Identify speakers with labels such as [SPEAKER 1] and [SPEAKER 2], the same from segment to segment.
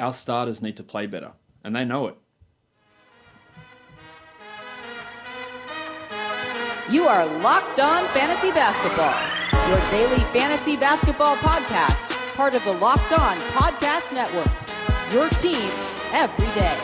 [SPEAKER 1] our starters need to play better, and they know it.
[SPEAKER 2] You are Locked On Fantasy Basketball, your daily fantasy basketball podcast, part of the Locked On Podcast Network, your team every day.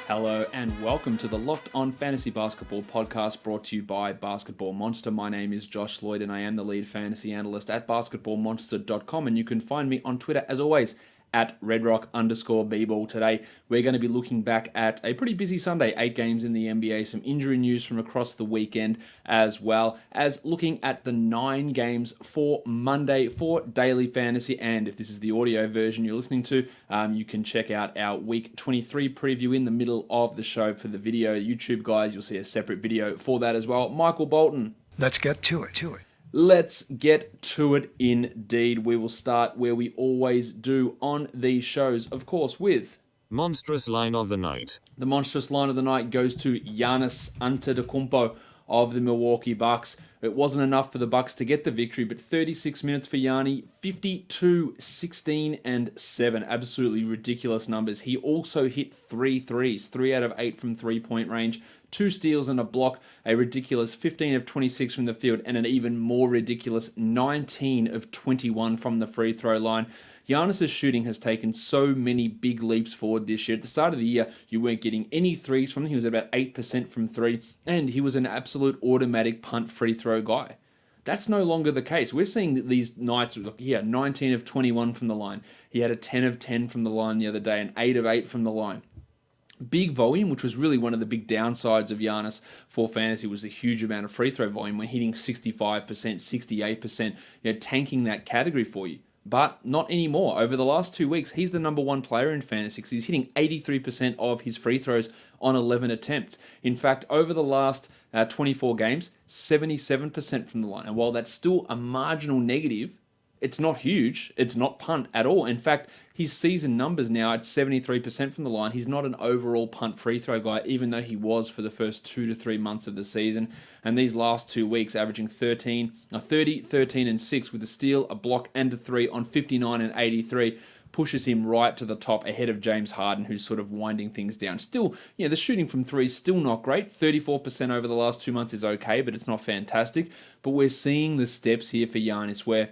[SPEAKER 1] Hello and welcome to the Locked On Fantasy Basketball podcast brought to you by Basketball Monster. My name is Josh Lloyd and I am the lead fantasy analyst at basketballmonster.com, and you can find me on Twitter as always at redrock_bball. Today we're going to be looking back at a pretty busy Sunday, 8 games in the NBA, some injury news from across the weekend, as well as looking at the 9 games for Monday for daily fantasy. And if this is the audio version you're listening to, you can check out our week 23 preview in the middle of the show. For the video YouTube guys, you'll see a separate video for that as well. Michael Bolton.
[SPEAKER 3] Let's get to it.
[SPEAKER 1] Let's get to it indeed. We will start where we always do on these shows, of course, with
[SPEAKER 4] Monstrous Line of the Night.
[SPEAKER 1] The monstrous line of the night goes to Giannis Antetokounmpo of the Milwaukee Bucks. It wasn't enough for the Bucks to get the victory, but 36 minutes for Gianni, 52, 16, and 7. Absolutely ridiculous numbers. He also hit 3 threes, 3 out of 8 from three-point range, 2 steals and a block, a ridiculous 15 of 26 from the field, and an even more ridiculous 19 of 21 from the free throw line. Giannis' shooting has taken so many big leaps forward this year. At the start of the year, you weren't getting any threes from him. He was about 8% from 3, and he was an absolute automatic punt free throw guy. That's no longer the case. We're seeing these nights, look, he had 19 of 21 from the line. He had a 10 of 10 from the line the other day, and 8 of 8 from the line. Big volume, which was really one of the big downsides of Giannis for fantasy, was the huge amount of free throw volume when hitting 65%, 68%, tanking that category for you. But not anymore. Over the last 2 weeks, he's the number 1 player in fantasy because he's hitting 83% of his free throws on 11 attempts. In fact, over the last 24 games, 77% from the line. And while that's still a marginal negative, it's not huge. It's not punt at all. In fact, his season numbers now at 73% from the line. He's not an overall punt free throw guy, even though he was for the first 2 to 3 months of the season. And these last 2 weeks, averaging 30, 13, and 6 with a steal, a block, and a 3 on 59 and 83, pushes him right to the top ahead of James Harden, who's sort of winding things down. Still, the shooting from 3 is still not great. 34% over the last 2 months is okay, but it's not fantastic. But we're seeing the steps here for Giannis where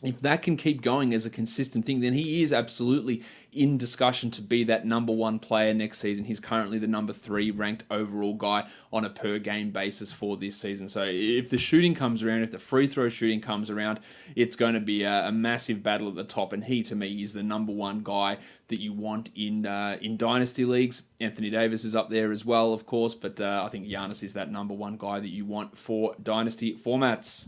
[SPEAKER 1] if that can keep going as a consistent thing, then he is absolutely in discussion to be that number 1 player next season. He's currently the number 3 ranked overall guy on a per game basis for this season. So if the shooting comes around, if the free throw shooting comes around, it's going to be a massive battle at the top. And he, to me, is the number 1 guy that you want in dynasty leagues. Anthony Davis is up there as well, of course, but I think Giannis is that number 1 guy that you want for dynasty formats.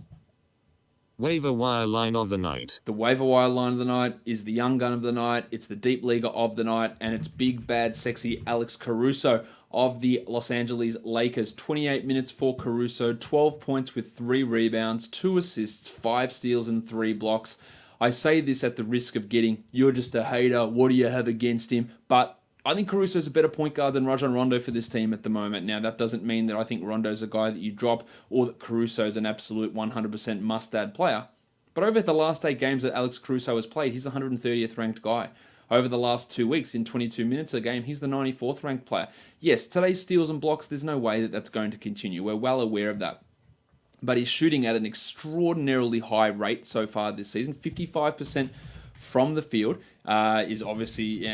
[SPEAKER 4] Waiver Wire Line of the Night.
[SPEAKER 1] The waiver wire line of the night is the young gun of the night, it's the deep leaguer of the night, and it's big, bad, sexy Alex Caruso of the Los Angeles Lakers. 28 minutes for Caruso, 12 points with 3 rebounds, 2 assists, 5 steals, and 3 blocks. I say this at the risk of getting, you're just a hater, what do you have against him? But I think Caruso's a better point guard than Rajon Rondo for this team at the moment. Now, that doesn't mean that I think Rondo's a guy that you drop or that Caruso's an absolute 100% must-add player. But over the last 8 games that Alex Caruso has played, he's the 130th ranked guy. Over the last 2 weeks, in 22 minutes a game, he's the 94th ranked player. Yes, today's steals and blocks, there's no way that that's going to continue. We're well aware of that. But he's shooting at an extraordinarily high rate so far this season, 55% from the field. Is obviously,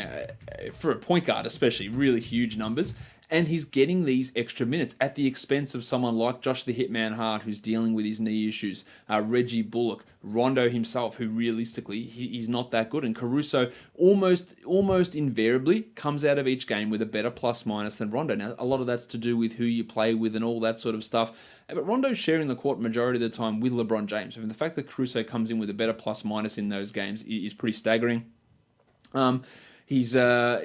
[SPEAKER 1] for a point guard especially, really huge numbers. And he's getting these extra minutes at the expense of someone like Josh the Hitman Hart, who's dealing with his knee issues, Reggie Bullock, Rondo himself, who realistically, he's not that good. And Caruso almost invariably comes out of each game with a better plus-minus than Rondo. Now, a lot of that's to do with who you play with and all that sort of stuff. But Rondo's sharing the court majority of the time with LeBron James. I mean, the fact that Caruso comes in with a better plus-minus in those games is pretty staggering. He's at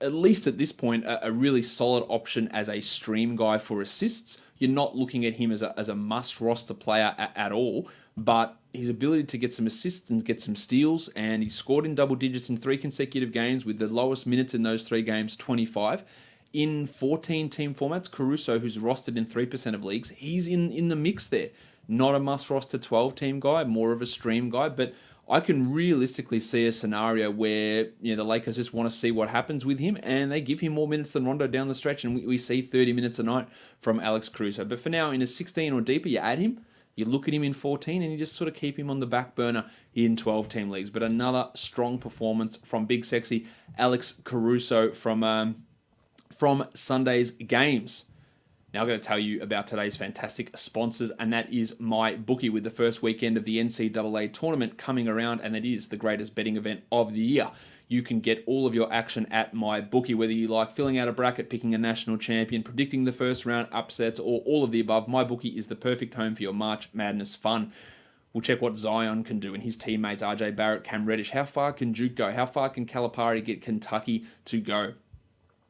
[SPEAKER 1] least at this point a really solid option as a stream guy for assists. You're not looking at him as a must roster player at all, but his ability to get some assists and get some steals, and he scored in double digits in 3 consecutive games with the lowest minutes in those 3 games, 25, in 14-team formats, Caruso, who's rostered in 3% of leagues, he's in the mix there. Not a must-roster 12-team guy, more of a stream guy, but I can realistically see a scenario where the Lakers just want to see what happens with him, and they give him more minutes than Rondo down the stretch, and we see 30 minutes a night from Alex Caruso. But for now, in a 16 or deeper, you add him, you look at him in 14, and you just sort of keep him on the back burner in 12-team leagues. But another strong performance from Big Sexy Alex Caruso from Sunday's games. Now I'm going to tell you about today's fantastic sponsors, and that is MyBookie, with the first weekend of the NCAA tournament coming around, and it is the greatest betting event of the year. You can get all of your action at MyBookie, whether you like filling out a bracket, picking a national champion, predicting the first round upsets, or all of the above. MyBookie is the perfect home for your March Madness fun. We'll check what Zion can do and his teammates, RJ Barrett, Cam Reddish. How far can Duke go? How far can Calipari get Kentucky to go?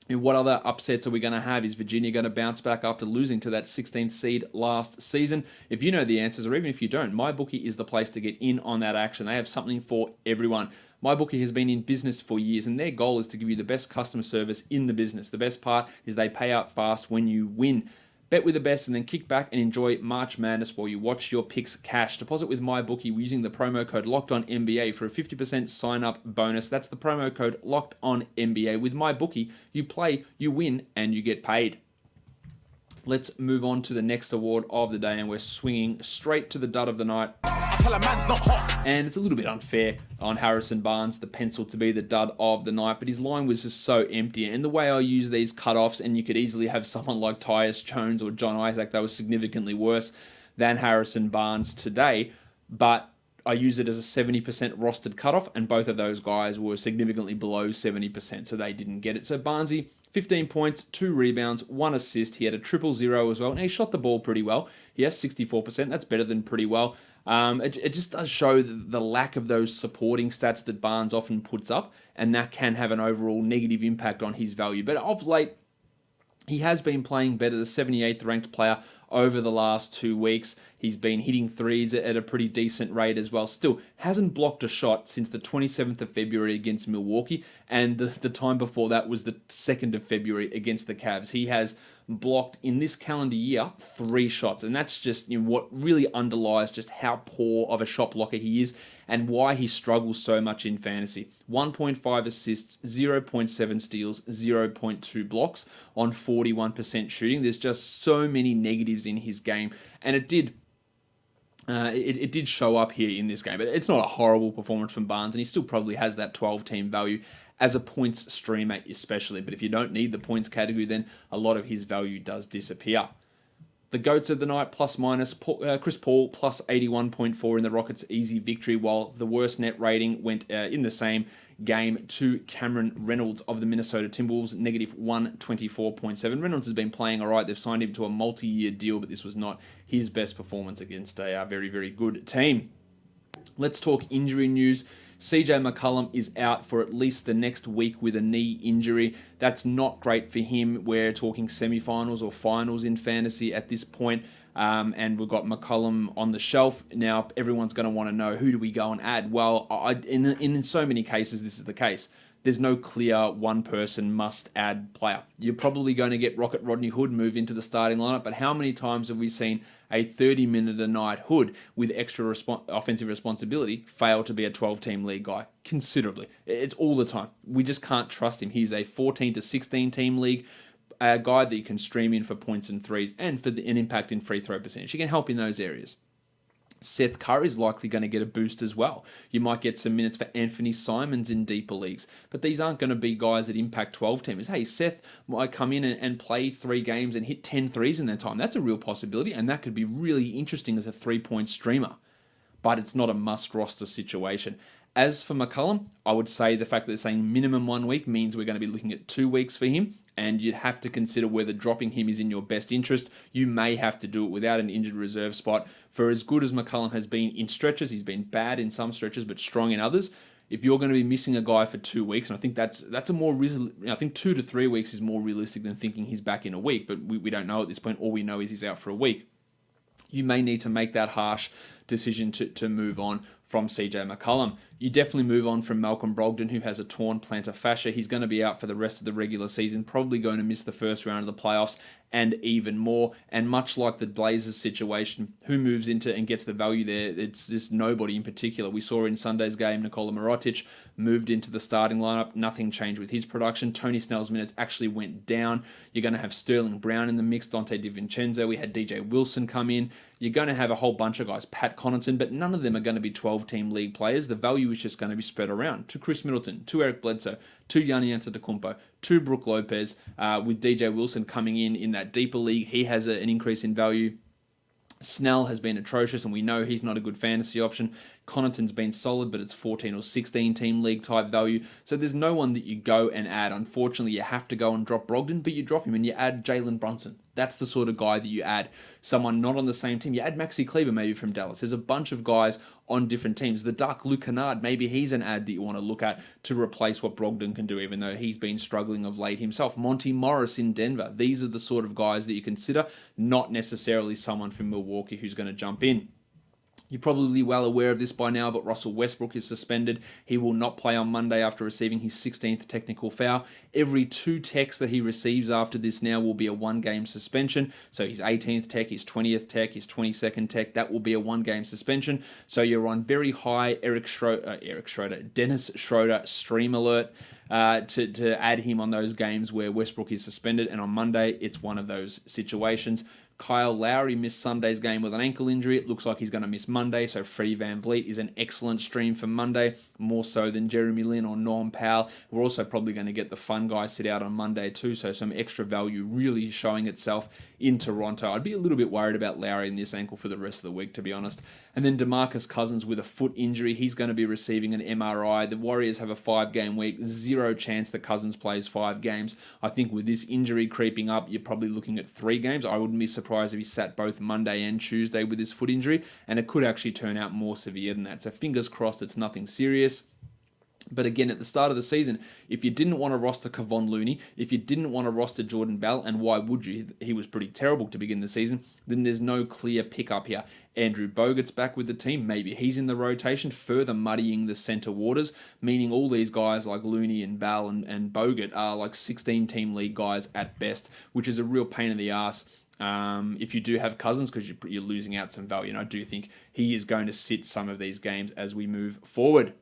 [SPEAKER 1] And what other upsets are we going to have? Is Virginia going to bounce back after losing to that 16th seed last season? If you know the answers, or even if you don't, MyBookie is the place to get in on that action. They have something for everyone. MyBookie has been in business for years, and their goal is to give you the best customer service in the business. The best part is they pay out fast when you win. Bet with the best and then kick back and enjoy March Madness while you watch your picks cash. Deposit with MyBookie using the promo code LOCKEDONNBA for a 50% sign-up bonus. That's the promo code LOCKEDONNBA. With MyBookie, you play, you win, and you get paid. Let's move on to the next award of the day, and we're swinging straight to the dud of the night. And it's a little bit unfair on Harrison Barnes, the pencil, to be the dud of the night, but his line was just so empty. And the way I use these cutoffs, and you could easily have someone like Tyus Jones or John Isaac that was significantly worse than Harrison Barnes today, but I use it as a 70% rostered cutoff, and both of those guys were significantly below 70%, so they didn't get it. So Barnesy, 15 points, 2 rebounds, 1 assist. He had a 0-0 as well, and he shot the ball pretty well. He has 64%. That's better than pretty well. It just does show the lack of those supporting stats that Barnes often puts up, and that can have an overall negative impact on his value. But of late, he has been playing better, the 78th ranked player over the last 2 weeks. He's been hitting threes at a pretty decent rate as well. Still, hasn't blocked a shot since the 27th of February against Milwaukee, and the time before that was the 2nd of February against the Cavs. He has blocked in this calendar year 3 shots, and that's just what really underlies just how poor of a shot blocker he is and why he struggles so much in fantasy. 1.5 assists, 0.7 steals, 0.2 blocks on 41% shooting. There's just so many negatives in his game, and it did show up here in this game. But it's not a horrible performance from Barnes, and he still probably has that 12-team value as a points streamer especially. But if you don't need the points category, then a lot of his value does disappear. The GOATs of the night, plus minus, Chris Paul, plus 81.4 in the Rockets' easy victory, while the worst net rating went in the same game to Cameron Reynolds of the Minnesota Timberwolves, negative 124.7. Reynolds has been playing all right. They've signed him to a multi-year deal, but this was not his best performance against a very, very good team. Let's talk injury news. CJ McCollum is out for at least the next week with a knee injury. That's not great for him. We're talking semifinals or finals in fantasy at this point. And we've got McCollum on the shelf. Now, everyone's going to want to know, who do we go and add? Well, in so many cases, this is the case. There's no clear one-person must-add player. You're probably going to get Rocket Rodney Hood move into the starting lineup, but how many times have we seen a 30-minute-a-night Hood with extra offensive responsibility fail to be a 12-team league guy? Considerably. It's all the time. We just can't trust him. He's a 14 to 16-team league guy that you can stream in for points and threes and for an impact in free throw percentage. He can help in those areas. Seth Curry is likely going to get a boost as well. You might get some minutes for Anthony Simons in deeper leagues, but these aren't going to be guys that impact 12 teamers. Hey, Seth might come in and play 3 games and hit 10 threes in that time. That's a real possibility, and that could be really interesting as a 3-point streamer, but it's not a must-roster situation. As for McCollum, I would say the fact that they're saying minimum 1 week means we're going to be looking at 2 weeks for him, and you'd have to consider whether dropping him is in your best interest. You may have to do it without an injured reserve spot. For as good as McCollum has been in stretches, he's been bad in some stretches, but strong in others. If you're going to be missing a guy for 2 weeks, and I think that's a more I think 2 to 3 weeks is more realistic than thinking he's back in a week, but we don't know at this point. All we know is he's out for a week. You may need to make that harsh decision to move on from CJ McCollum. You definitely move on from Malcolm Brogdon, who has a torn plantar fascia. He's going to be out for the rest of the regular season, probably going to miss the first round of the playoffs and even more. And much like the Blazers situation, who moves into and gets the value there? It's just nobody in particular. We saw in Sunday's game, Nikola Mirotic moved into the starting lineup. Nothing changed with his production. Tony Snell's minutes actually went down. You're going to have Sterling Brown in the mix, Dante DiVincenzo. We had DJ Wilson come in. You're going to have a whole bunch of guys, Pat Connaughton, but none of them are going to be 12-team league players. The value is just going to be spread around to Chris Middleton, to Eric Bledsoe, to Giannis Antetokounmpo, to Brook Lopez, with DJ Wilson coming in that deeper league. He has an increase in value. Snell has been atrocious, and we know he's not a good fantasy option. Connaughton's been solid, but it's 14 or 16 team league type value. So there's no one that you go and add. Unfortunately, you have to go and drop Brogdon, but you drop him and you add Jalen Brunson. That's the sort of guy that you add. Someone not on the same team. You add Maxi Kleber maybe from Dallas. There's a bunch of guys on different teams. The Dark Luke Kennard, maybe he's an ad that you want to look at to replace what Brogdon can do, even though he's been struggling of late himself. Monty Morris in Denver. These are the sort of guys that you consider, not necessarily someone from Milwaukee who's going to jump in. You're probably well aware of this by now, but Russell Westbrook is suspended. He will not play on Monday after receiving his 16th technical foul. Every 2 techs that he receives after this now will be a 1-game suspension. So his 18th tech, his 20th tech, his 22nd tech, that will be a 1-game suspension. So you're on very high Dennis Schroeder stream alert to add him on those games where Westbrook is suspended. And on Monday, it's one of those situations. Kyle Lowry missed Sunday's game with an ankle injury. It looks like he's going to miss Monday, so Freddie VanVleet is an excellent stream for Monday, more so than Jeremy Lin or Norm Powell. We're also probably going to get the fun guy sit out on Monday too, so some extra value really showing itself in Toronto. I'd be a little bit worried about Lowry in this ankle for the rest of the week, to be honest. And then DeMarcus Cousins with a foot injury. He's going to be receiving an MRI. The Warriors have a 5-game week. Zero chance that Cousins plays 5 games. I think with this injury creeping up, you're probably looking at 3 games. I wouldn't be surprised if he sat both Monday and Tuesday with his foot injury, and it could actually turn out more severe than that. So fingers crossed it's nothing serious. But again, at the start of the season, if you didn't want to roster Kevon Looney, if you didn't want to roster Jordan Bell, and why would you? He was pretty terrible to begin the season, then there's no clear pickup here. Andrew Bogut's back with the team. Maybe he's in the rotation, further muddying the center waters, meaning all these guys like Looney and Bell and Bogut are like 16-team league guys at best, which is a real pain in the ass. If you do have Cousins, because you're losing out some value, and I do think he is going to sit some of these games as we move forward.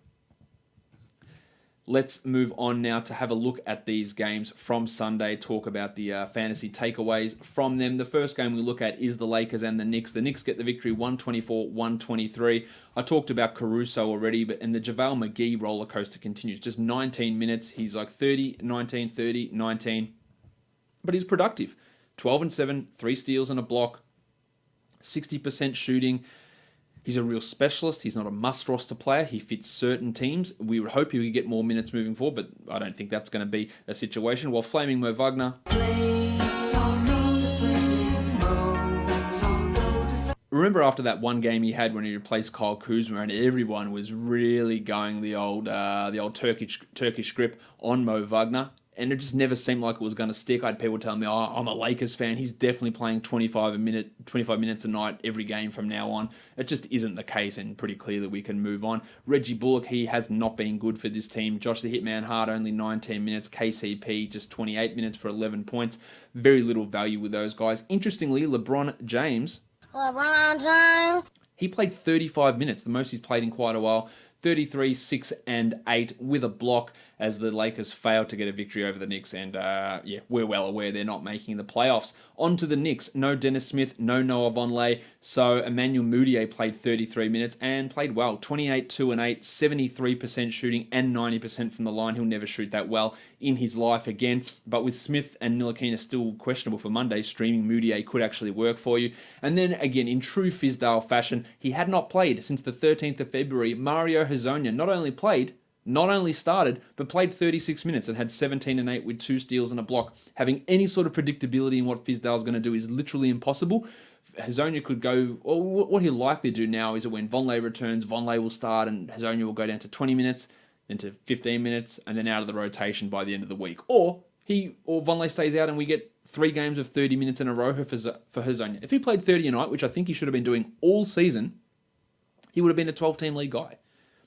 [SPEAKER 1] Let's move on now to have a look at these games from Sunday, talk about the fantasy takeaways from them. The first game we look at is the Lakers and the Knicks. The Knicks get the victory 124-123. I talked about Caruso already, and the JaVale McGee roller coaster continues. Just 19 minutes. He's like 30, 19, 30, 19. But he's productive. 12 and 7, 3 steals and a block, 60% shooting. He's a real specialist. He's not a must-roster player. He fits certain teams. We would hope he would get more minutes moving forward, but I don't think that's going to be a situation. While Flaming Mo Wagner... Remember after that one game he had when he replaced Kyle Kuzma, and everyone was really going the old Turkish grip on Mo Wagner, and it just never seemed like it was going to stick. I had people telling me, I'm a Lakers fan. He's definitely playing 25 minutes a night every game from now on. It just isn't the case, and pretty clear that we can move on. Reggie Bullock, he has not been good for this team. Josh the Hitman Hart, only 19 minutes. KCP, just 28 minutes for 11 points. Very little value with those guys. Interestingly, LeBron James, he played 35 minutes, the most he's played in quite a while. 33, 6, and 8 with a block as the Lakers failed to get a victory over the Knicks. And we're well aware they're not making the playoffs. On to the Knicks. No Dennis Smith, no Noah Vonleh. So Emmanuel Mudiay played 33 minutes and played well. 28, 2, and 8, 73% shooting and 90% from the line. He'll never shoot that well in his life again. But with Smith and Ntilikina still questionable for Monday, streaming Mudiay could actually work for you. And then again, in true Fizdale fashion, he had not played since the 13th of February. Mario Hezonja not only started, but played 36 minutes and had 17 and 8 with 2 steals and a block. Having any sort of predictability in what Fizdale's going to do is literally impossible. Hezonja could go, or what he'll likely do now is that when Vonleh returns, Vonleh will start and Hezonja will go down to 20 minutes, then to 15 minutes, and then out of the rotation by the end of the week. Or Vonleh stays out and we get 3 games of 30 minutes in a row for Hezonja. If he played 30 a night, which I think he should have been doing all season, he would have been a 12-team league guy.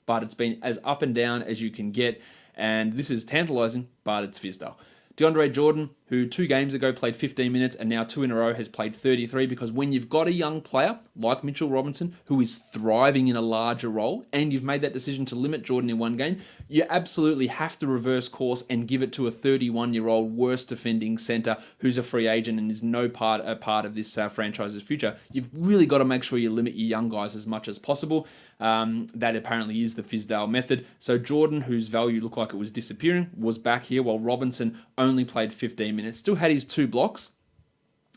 [SPEAKER 1] But it's been as up and down as you can get, and this is tantalizing, but it's Fizdale. DeAndre Jordan, who 2 games ago played 15 minutes and now 2 in a row has played 33, because when you've got a young player like Mitchell Robinson who is thriving in a larger role and you've made that decision to limit Jordan in one game, you absolutely have to reverse course and give it to a 31-year-old worst defending center who's a free agent and is a part of this franchise's future. You've really got to make sure you limit your young guys as much as possible. That apparently is the Fizdale method. So Jordan, whose value looked like it was disappearing, was back here, while Robinson only played 15 minutes. Still had his 2 blocks.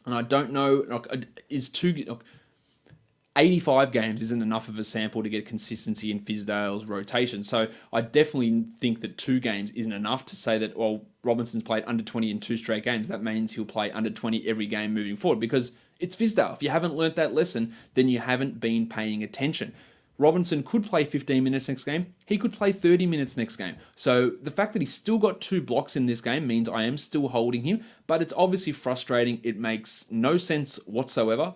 [SPEAKER 1] And I don't know, 85 games isn't enough of a sample to get consistency in Fizdale's rotation. So I definitely think that 2 games isn't enough to say that, well, Robinson's played under 20 in 2 straight games. That means he'll play under 20 every game moving forward, because it's Fizdale. If you haven't learnt that lesson, then you haven't been paying attention. Robinson could play 15 minutes next game. He could play 30 minutes next game. So the fact that he's still got 2 blocks in this game means I am still holding him, but it's obviously frustrating. It makes no sense whatsoever,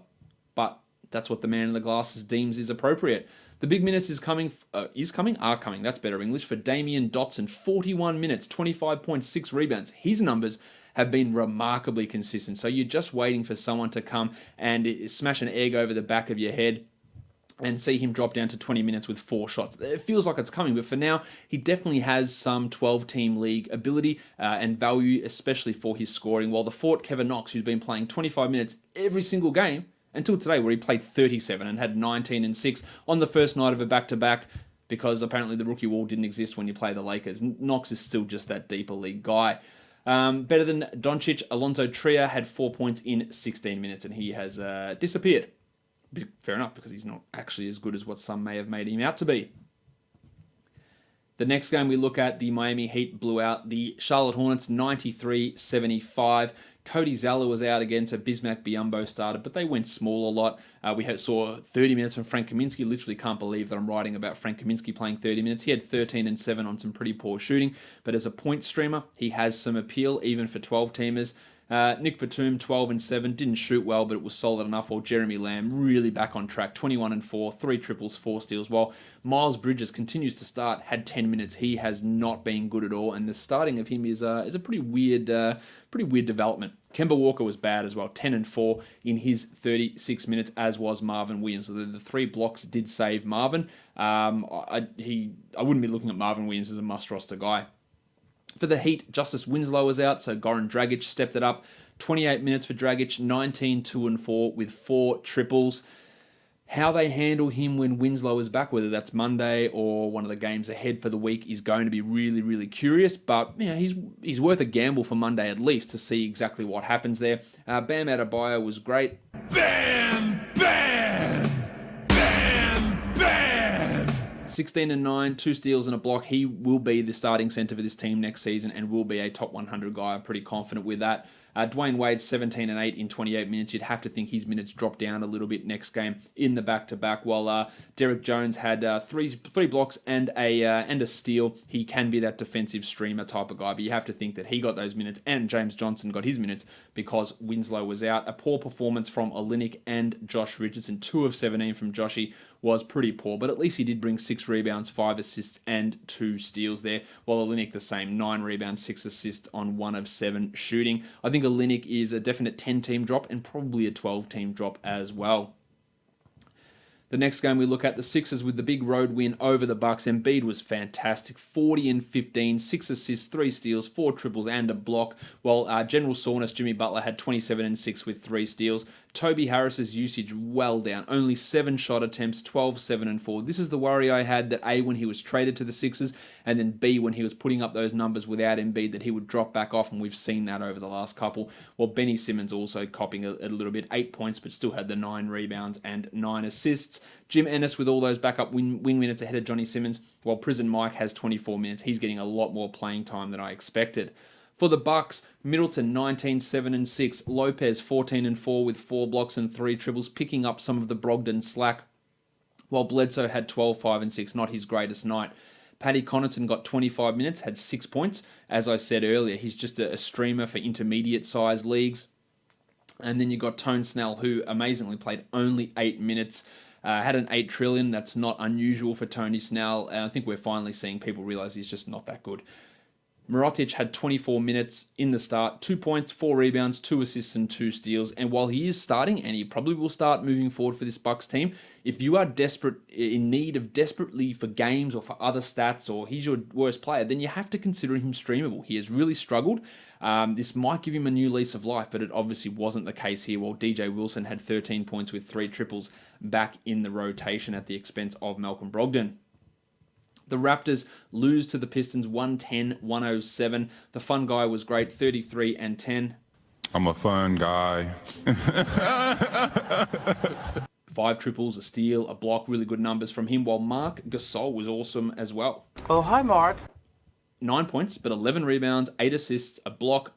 [SPEAKER 1] but that's what the man in the glasses deems is appropriate. The big minutes are coming, that's better English, for Damyean Dotson. 41 minutes, 25.6 rebounds. His numbers have been remarkably consistent. So you're just waiting for someone to come and smash an egg over the back of your head and see him drop down to 20 minutes with 4 shots. It feels like it's coming, but for now, he definitely has some 12-team league ability and value, especially for his scoring, while the Fort, Kevin Knox, who's been playing 25 minutes every single game, until today, where he played 37 and had 19 and 6 on the first night of a back-to-back, because apparently the rookie wall didn't exist when you play the Lakers. Knox is still just that deeper league guy. Better than Doncic, Alonzo Trier had 4 points in 16 minutes, and he has disappeared. Fair enough, because he's not actually as good as what some may have made him out to be. The next game we look at, the Miami Heat blew out the Charlotte Hornets 93-75. Cody Zeller was out again, so Bismack Biyombo started, but they went small a lot. We saw 30 minutes from Frank Kaminsky. Literally can't believe that I'm writing about Frank Kaminsky playing 30 minutes. He had 13 and 7 on some pretty poor shooting, but as a point streamer, he has some appeal, even for 12-teamers. Nick Batum, 12 and 7, didn't shoot well, but it was solid enough. While Jeremy Lamb really back on track, 21 and 4, 3 triples, 4 steals. While Miles Bridges continues to start, had 10 minutes. He has not been good at all, and the starting of him is a pretty weird development. Kemba Walker was bad as well, 10 and 4 in his 36 minutes, as was Marvin Williams. So the 3 blocks did save Marvin. I wouldn't be looking at Marvin Williams as a must roster guy. For the Heat, Justise Winslow was out, so Goran Dragic stepped it up. 28 minutes for Dragic, 19, 2 and 4 with 4 triples. How they handle him when Winslow is back, whether that's Monday or one of the games ahead for the week, is going to be really, really curious. But he's worth a gamble for Monday at least to see exactly what happens there. Bam Adebayo was great.
[SPEAKER 3] Bam, bam, bam, bam.
[SPEAKER 1] 16 and 9, 2 steals and a block. He will be the starting center for this team next season and will be a top 100 guy. I'm pretty confident with that. Dwayne Wade, 17 and 8 in 28 minutes. You'd have to think his minutes drop down a little bit next game in the back-to-back. While Derek Jones had three blocks and a steal. He can be that defensive streamer type of guy, but you have to think that he got those minutes and James Johnson got his minutes because Winslow was out. A poor performance from Olynyk and Josh Richardson. 2 of 17 from Joshy was pretty poor, but at least he did bring 6 rebounds, 5 assists, and 2 steals there. While Olynyk the same, 9 rebounds, 6 assists on 1 of 7 shooting. I think Olynyk is a definite 10-team drop and probably a 12-team drop as well. The next game we look at, the Sixers with the big road win over the Bucks. Embiid was fantastic, 40 and 15, 6 assists, 3 steals, 4 triples, and a block. While general soreness, Jimmy Butler had 27 and 6 with 3 steals. Toby Harris's usage well down, only 7 shot attempts, 12, 7, and 4. This is the worry I had that A, when he was traded to the Sixers, and then B, when he was putting up those numbers without Embiid, that he would drop back off, and we've seen that over the last couple. Well, Benny Simmons also copying a little bit, 8 points, but still had the 9 rebounds and 9 assists. Jim Ennis with all those backup wing minutes ahead of Johnny Simmons, while Prison Mike has 24 minutes. He's getting a lot more playing time than I expected. For the Bucks, Middleton 19, 7 and 6, Lopez 14 and 4 with 4 blocks and 3 triples, picking up some of the Brogdon slack, while Bledsoe had 12, 5 and 6, not his greatest night. Paddy Connaughton got 25 minutes, had 6 points. As I said earlier, he's just a streamer for intermediate size leagues. And then you got Tone Snell, who amazingly played only 8 minutes. Had an 8 trillion. That's not unusual for Tony Snell. And I think we're finally seeing people realize he's just not that good. Mirotic had 24 minutes in the start, 2 points, 4 rebounds, 2 assists, and 2 steals. And while he is starting, and he probably will start moving forward for this Bucks team, if you are in need of desperately for games or for other stats, or he's your worst player, then you have to consider him streamable. He has really struggled. This might give him a new lease of life, but it obviously wasn't the case here. While DJ Wilson had 13 points with 3 triples back in the rotation at the expense of Malcolm Brogdon. The Raptors lose to the Pistons 110-107. The fun guy was great, 33 and 10.
[SPEAKER 3] I'm a fun guy.
[SPEAKER 1] 5 triples, a steal, a block, really good numbers from him, while Marc Gasol was awesome as well.
[SPEAKER 5] Oh, hi, Mark.
[SPEAKER 1] 9 points, but 11 rebounds, 8 assists, a block,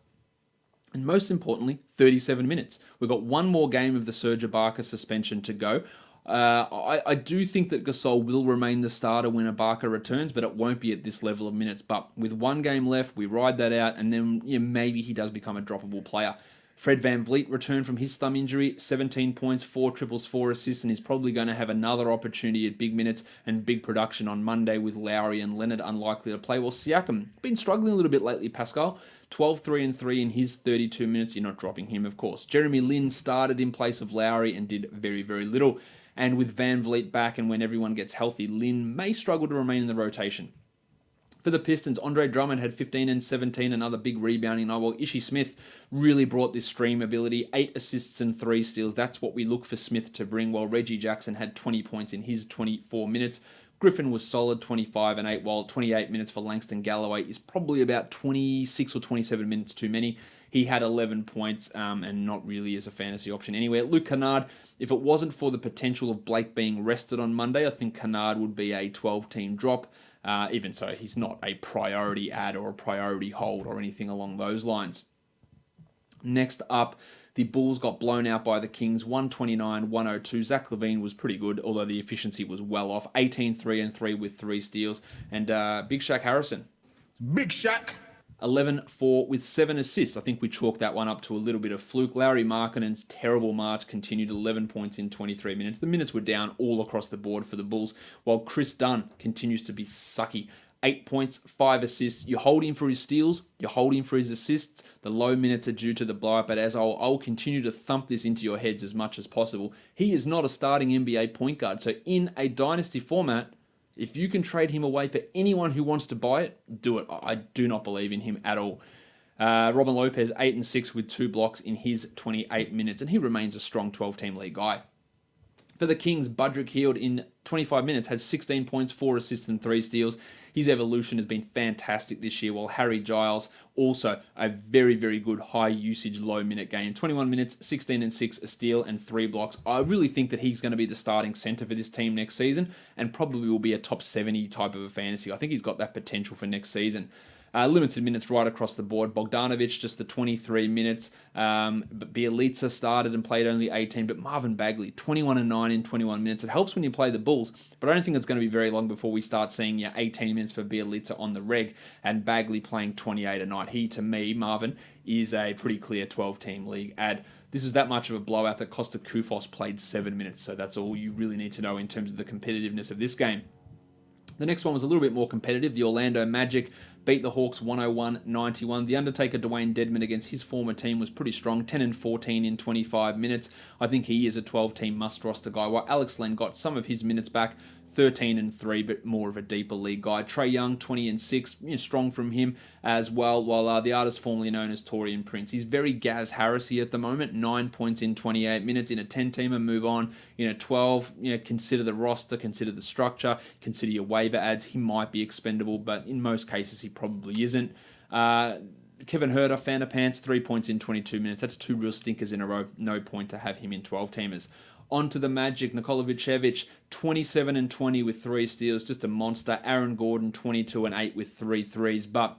[SPEAKER 1] and most importantly, 37 minutes. We've got one more game of the Serge Ibaka suspension to go. I do think that Gasol will remain the starter when Ibaka returns, but it won't be at this level of minutes. But with one game left, we ride that out, and then maybe he does become a droppable player. Fred VanVleet returned from his thumb injury, 17 points, 4 triples, 4 assists, and he's probably going to have another opportunity at big minutes and big production on Monday with Lowry and Leonard unlikely to play. Well, Siakam, been struggling a little bit lately, Pascal. 12, 3, and 3 in his 32 minutes. You're not dropping him, of course. Jeremy Lin started in place of Lowry and did very, very little. And with VanVleet back and when everyone gets healthy, Lin may struggle to remain in the rotation. For the Pistons, Andre Drummond had 15 and 17, another big rebounding night, while Ishi Smith really brought this stream ability, 8 assists and 3 steals. That's what we look for Smith to bring, while Reggie Jackson had 20 points in his 24 minutes. Griffin was solid, 25 and 8, while 28 minutes for Langston Galloway is probably about 26 or 27 minutes too many. He had 11 points and not really as a fantasy option anywhere. Luke Kennard, if it wasn't for the potential of Blake being rested on Monday, I think Kennard would be a 12-team drop. Even so, he's not a priority add or a priority hold or anything along those lines. Next up, the Bulls got blown out by the Kings, 129-102. Zach LaVine was pretty good, although the efficiency was well off. 18, 3, and 3 with 3 steals. And Big Shaq Harrison.
[SPEAKER 6] Big Shaq.
[SPEAKER 1] 11-4 with 7 assists. I think we chalked that one up to a little bit of fluke. Larry Markkanen's terrible March continued, 11 points in 23 minutes. The minutes were down all across the board for the Bulls, while Chris Dunn continues to be sucky. 8 points, 5 assists. You hold him for his steals, you hold him for his assists. The low minutes are due to the blowout, but as I'll continue to thump this into your heads as much as possible, he is not a starting NBA point guard. So in a dynasty format, if you can trade him away for anyone who wants to buy it, do it. I do not believe in him at all. Robin Lopez, 8 and 6 with 2 blocks in his 28 minutes, and he remains a strong 12-team league guy. For the Kings, Budrick Hield in 25 minutes had 16 points, 4 assists, and 3 steals. His evolution has been fantastic this year, while Harry Giles, also a very, very good high-usage, low-minute game. 21 minutes, 16 and 6, a steal, and 3 blocks. I really think that he's going to be the starting center for this team next season, and probably will be a top 70 type of a fantasy. I think he's got that potential for next season. Limited minutes right across the board. Bogdanovic, just the 23 minutes. But Bjelica started and played only 18. But Marvin Bagley, 21 and 9 in 21 minutes. It helps when you play the Bulls, but I don't think it's going to be very long before we start seeing 18 minutes for Bjelica on the reg and Bagley playing 28 a night. He, to me, Marvin, is a pretty clear 12-team league ad. This is that much of a blowout that Costa Koufos played 7 minutes, so that's all you really need to know in terms of the competitiveness of this game. The next one was a little bit more competitive. The Orlando Magic beat the Hawks 101-91. The Undertaker, Dwayne Dedmon, against his former team was pretty strong, 10 and 14 in 25 minutes. I think he is a 12-team must-roster guy, while Alex Len got some of his minutes back, 13 and 3, but more of a deeper league guy. Trae Young, 20 and 6, strong from him as well, while the artist formerly known as Torian Prince. He's very Gaz Harris-y at the moment, 9 points in 28 minutes. In a 10-teamer, move on. 12, consider the roster, consider the structure, consider your waiver ads. He might be expendable, but in most cases, he probably isn't. Kevin Huerter, fan of pants, 3 points in 22 minutes. That's 2 real stinkers in a row. No point to have him in 12-teamers. On to the Magic, Nikola Vucevic, 27 and 20 with 3 steals, just a monster. Aaron Gordon, 22 and 8 with 3 threes. But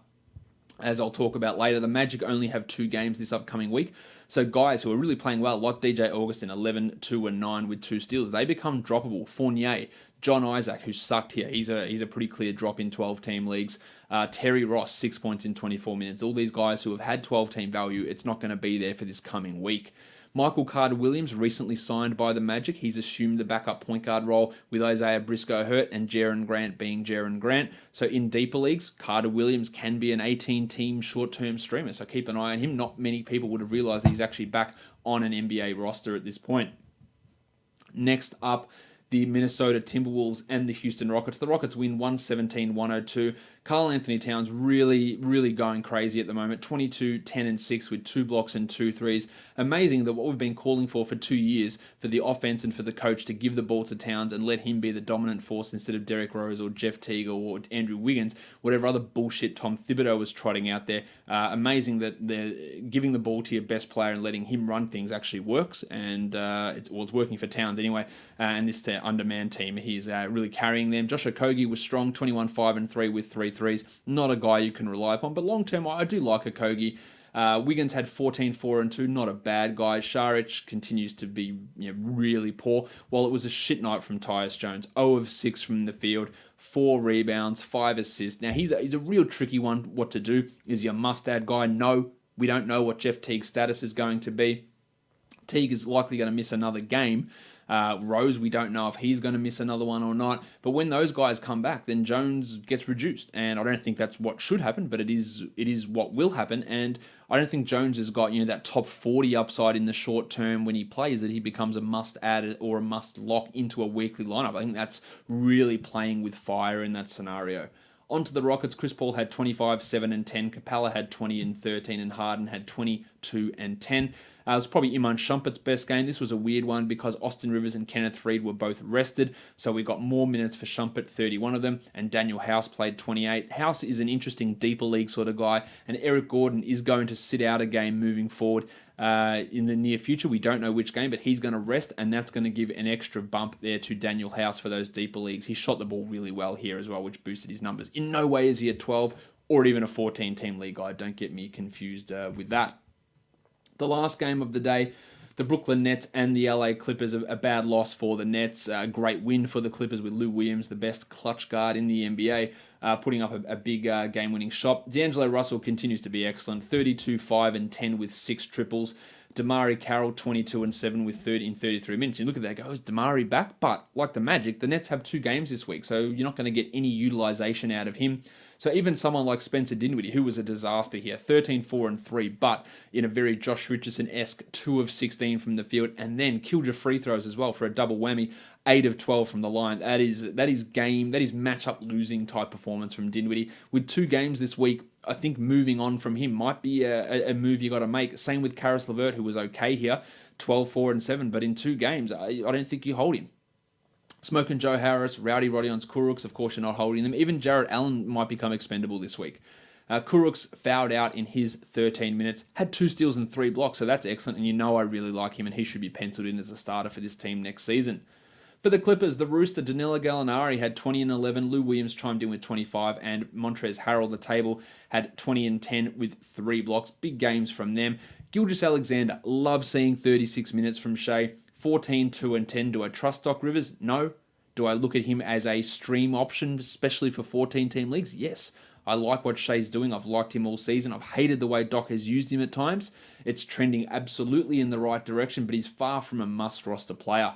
[SPEAKER 1] as I'll talk about later, the Magic only have 2 games this upcoming week. So guys who are really playing well, like DJ Augustin, 11, 2 and 9 with 2 steals, they become droppable. Fournier, John Isaac, who sucked here, he's a pretty clear drop in 12-team leagues. Terry Ross, 6 points in 24 minutes. All these guys who have had 12-team value, it's not going to be there for this coming week. Michael Carter-Williams recently signed by the Magic. He's assumed the backup point guard role with Isaiah Briscoe hurt and Jaren Grant being Jaren Grant. So in deeper leagues, Carter-Williams can be an 18-team short-term streamer. So keep an eye on him. Not many people would have realized that he's actually back on an NBA roster at this point. Next up, the Minnesota Timberwolves and the Houston Rockets. The Rockets win 117-102. Karl Anthony Towns really, really going crazy at the moment. 22, 10, and 6 with 2 blocks and 2 threes. Amazing that what we've been calling for 2 years for the offense and for the coach to give the ball to Towns and let him be the dominant force instead of Derrick Rose or Jeff Teague or Andrew Wiggins, whatever other bullshit Tom Thibodeau was trotting out there. Amazing that they're giving the ball to your best player and letting him run things actually works. And it's working for Towns anyway. And this undermanned team, he's really carrying them. Josh Okogie was strong, 21, 5, and 3 with 3 threes. Not a guy you can rely upon, but long term, I do like Okogie. Wiggins had 14, 4, and 2. Not a bad guy. Šarić continues to be really poor. While it was a shit night from Tyus Jones. 0 of 6 from the field. 4 rebounds, 5 assists. Now, he's a real tricky one. What to do? Is he a must-add guy? No. We don't know what Jeff Teague's status is going to be. Teague is likely going to miss another game. Rose, we don't know if he's going to miss another one or not. But when those guys come back, then Jones gets reduced. And I don't think that's what should happen, but it is what will happen. And I don't think Jones has got that top 40 upside in the short term when he plays, that he becomes a must-add or a must-lock into a weekly lineup. I think that's really playing with fire in that scenario. On to the Rockets, Chris Paul had 25, 7, and 10. Capella had 20 and 13, and Harden had 22 and 10. It was probably Iman Shumpert's best game. This was a weird one because Austin Rivers and Kenneth Faried were both rested, so we got more minutes for Shumpert, 31 of them, and Daniel House played 28. House is an interesting deeper league sort of guy, and Eric Gordon is going to sit out a game moving forward in the near future. We don't know which game, but he's going to rest, and that's going to give an extra bump there to Daniel House for those deeper leagues. He shot the ball really well here as well, which boosted his numbers. In no way is he a 12 or even a 14-team league guy. Don't get me confused with that. The last game of the day, the Brooklyn Nets and the LA Clippers, a bad loss for the Nets. A great win for the Clippers with Lou Williams, the best clutch guard in the NBA, putting up a big game-winning shot. D'Angelo Russell continues to be excellent, 32, 5, and 10 with 6 triples. Damari Carroll, 22 and 7 with 30 in 33 minutes. You look at that, go, is Damari back? But like the Magic, the Nets have 2 games this week, so you're not going to get any utilization out of him. So even someone like Spencer Dinwiddie, who was a disaster here, 13, 4, and 3, but in a very Josh Richardson-esque 2 of 16 from the field, and then killed your free throws as well for a double whammy, 8 of 12 from the line. That is matchup losing type performance from Dinwiddie. With 2 games this week, I think moving on from him might be a move you got to make. Same with Karis LeVert, who was okay here, 12, 4, and 7, but in 2 games, I don't think you hold him. Smoking Joe Harris, Rowdy Rodion's Kurucs, of course you're not holding them. Even Jarrett Allen might become expendable this week. Kurucs fouled out in his 13 minutes, had 2 steals and 3 blocks, so that's excellent, and I really like him, and he should be penciled in as a starter for this team next season. For the Clippers, the Rooster, Danilo Gallinari had 20 and 11, Lou Williams chimed in with 25, and Montrezl Harrell, the table, had 20 and 10 with 3 blocks. Big games from them. Gilgeous-Alexander, love seeing 36 minutes from Shea. 14, 2, and 10. Do I trust Doc Rivers? No. Do I look at him as a stream option, especially for 14-team leagues? Yes. I like what Shea's doing. I've liked him all season. I've hated the way Doc has used him at times. It's trending absolutely in the right direction, but he's far from a must-roster player.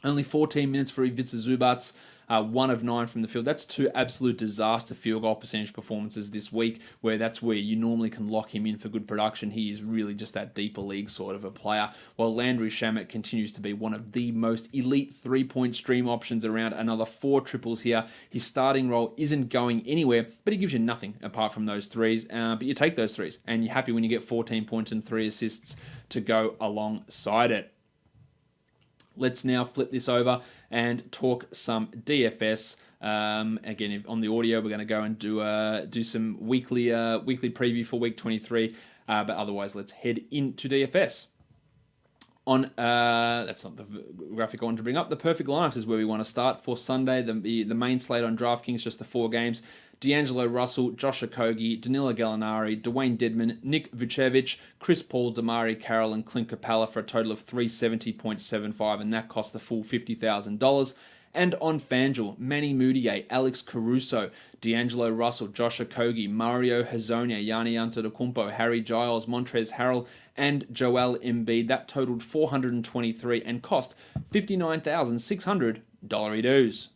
[SPEAKER 1] Only 14 minutes for Ivica Zubac, 1 of 9 from the field. That's 2 absolute disaster field goal percentage performances this week, that's where you normally can lock him in for good production. He is really just that deeper league sort of a player, while Landry Shamet continues to be one of the most elite 3-point stream options around. Another 4 triples here. His starting role isn't going anywhere, but he gives you nothing apart from those threes. But you take those threes, and you're happy when you get 14 points and 3 assists to go alongside it. Let's now flip this over and talk some DFS. Again, on the audio, we're going to go and do some weekly preview for week 23. But otherwise, let's head into DFS. That's not the graphic I wanted to bring up. The perfect lineups is where we want to start for Sunday. The main slate on DraftKings, just the 4 games. D'Angelo Russell, Josh Okogie, Danilo Gallinari, Dwayne Dedmon, Nick Vucevic, Chris Paul, Damari Carroll, and Clint Capella for a total of $370.75, and that cost the full $50,000. And on FanDuel, Manny Mudiay, Alex Caruso, D'Angelo Russell, Josh Okogie, Mario Hezonja, Giannis Antetokounmpo, Harry Giles, Montrezl Harrell, and Joel Embiid. That totaled $423 and cost $59,600 dues.